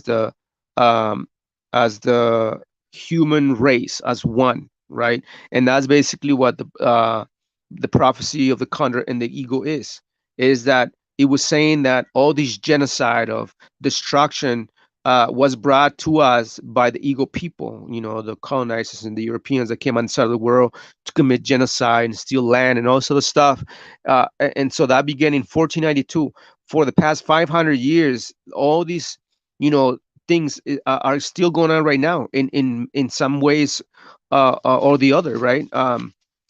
Speaker 1: the um, as the human race, as one, right? And that's basically what the prophecy of the condor and the eagle is that it was saying that all this genocide of destruction was brought to us by the eagle people, the colonizers and the Europeans that came outside of the world to commit genocide and steal land and all sort of stuff. And so that began in 1492. For the past 500 years, all these, things are still going on right now in some ways or the other, right?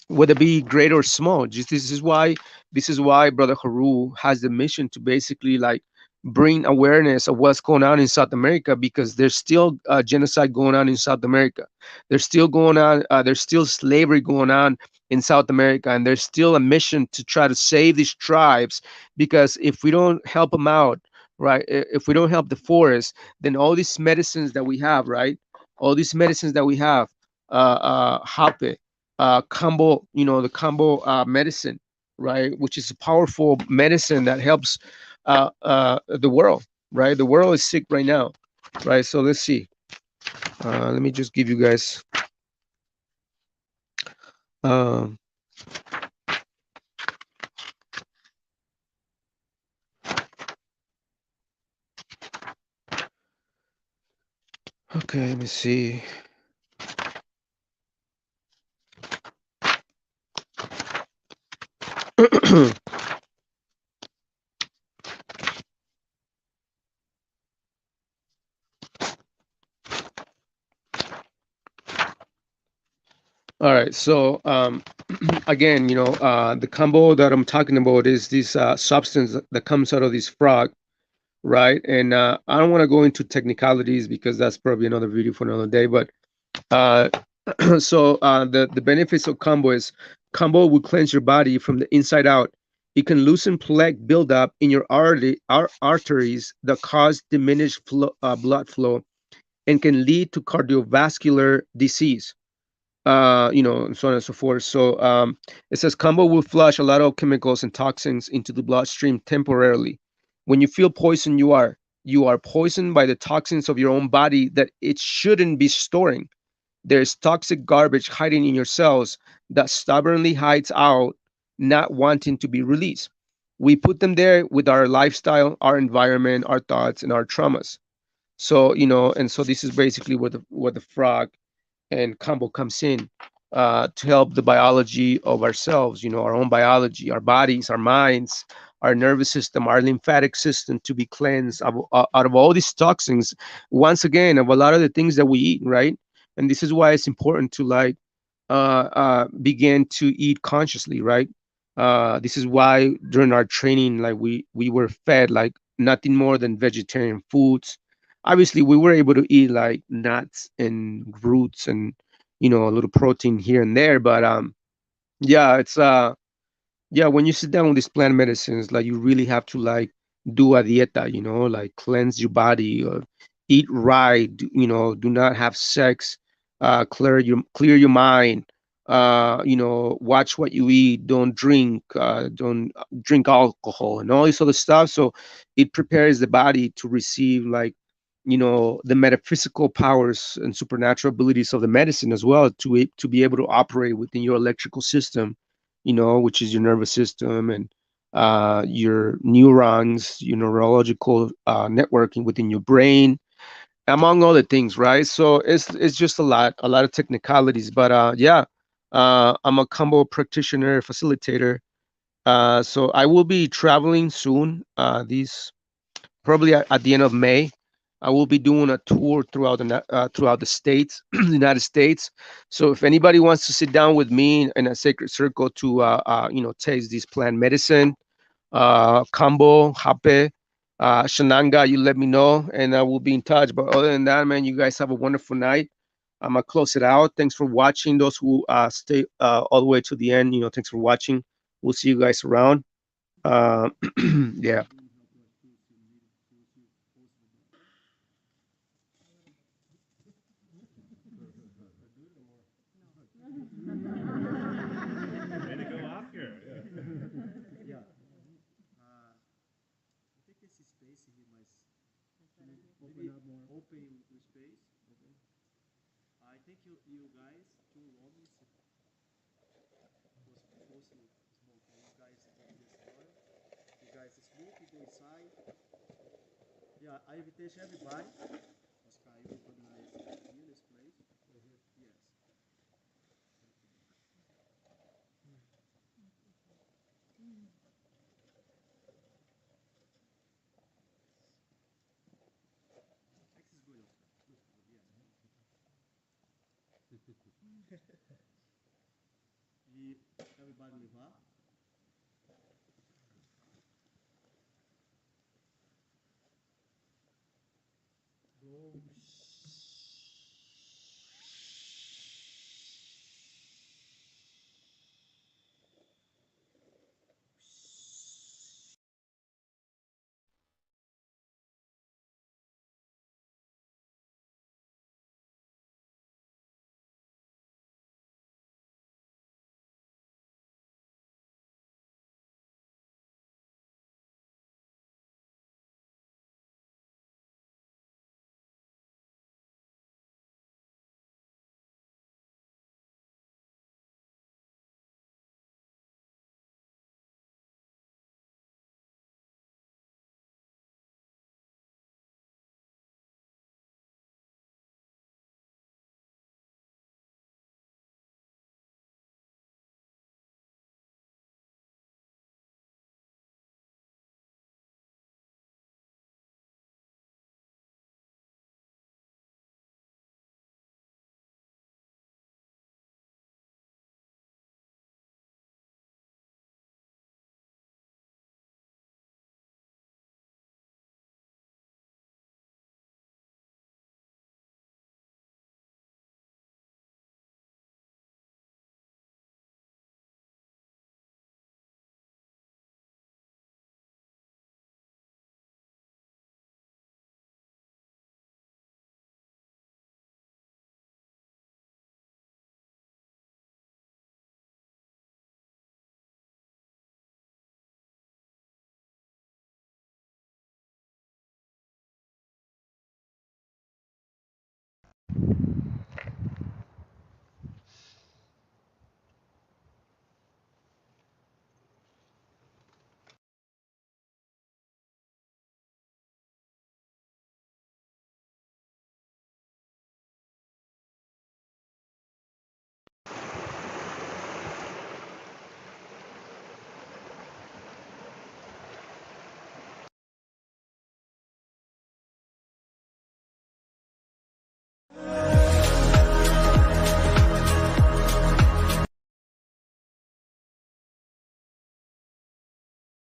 Speaker 1: Whether it be great or small. Just this is why Brother Haru has the mission to basically like bring awareness of what's going on in South America, because there's still genocide going on in South America. There's still going on. There's still slavery going on in South America, and there's still a mission to try to save these tribes. Because if we don't help them out, right? If we don't help the forest, then all these medicines that we have, right? All these medicines that we have, hape, combo, the combo medicine, right? Which is a powerful medicine that helps the world, right? The world is sick right now, right? So let's see. Let me just give you guys. Um, okay, let me see. All right, so again, the combo that I'm talking about is this substance that comes out of this frog, right? And I don't want to go into technicalities because that's probably another video for another day. But uh, the benefits of combo is combo will cleanse your body from the inside out. It can loosen plaque buildup in your arteries that cause diminished blood flow and can lead to cardiovascular disease, and so on and so forth. So it says combo will flush a lot of chemicals and toxins into the bloodstream temporarily. When you feel poison, you are poisoned by the toxins of your own body that it shouldn't be storing. There's toxic garbage hiding in your cells that stubbornly hides out, not wanting to be released. We put them there with our lifestyle, our environment, our thoughts, and our traumas. So, and so this is basically what the frog and combo comes in, to help the biology of ourselves, our own biology, our bodies, our minds, our nervous system, our lymphatic system, to be cleansed out of all these toxins, once again, of a lot of the things that we eat, right? And this is why it's important to begin to eat consciously, right? This is why during our training, like we were fed like nothing more than vegetarian foods. Obviously, we were able to eat like nuts and roots and a little protein here and there, but yeah, it's yeah, when you sit down with these plant medicines, like you really have to like do a dieta, like cleanse your body, eat right, do not have sex, clear your mind, watch what you eat, don't drink alcohol and all this other stuff. So it prepares the body to receive like the metaphysical powers and supernatural abilities of the medicine as well, to be able to operate within your electrical system, which is your nervous system and your neurons, your neurological networking within your brain, among other things, right? So it's just a lot of technicalities, but yeah, I'm a combo practitioner, facilitator. So I will be traveling soon. These probably at the end of May. I will be doing a tour throughout the states, the United States. So if anybody wants to sit down with me in a sacred circle to taste this plant medicine, combo, hape, shananga, you let me know, and I will be in touch. But other than that, man, you guys have a wonderful night. I'm gonna close it out. Thanks for watching. Those who stay all the way to the end, thanks for watching. We'll see you guys around. Uh, yeah.
Speaker 5: Way to go off here. Yeah. I think esse space aqui, mas open up more. Open the space. Okay. I think you guys two homens was mostly smoking. You guys open this door. You guys smoke, you go inside. Yeah, I invitation everybody. Oscar, you organize here this place. Yes. This is good, Oscar. Good, yes. E everybody levar.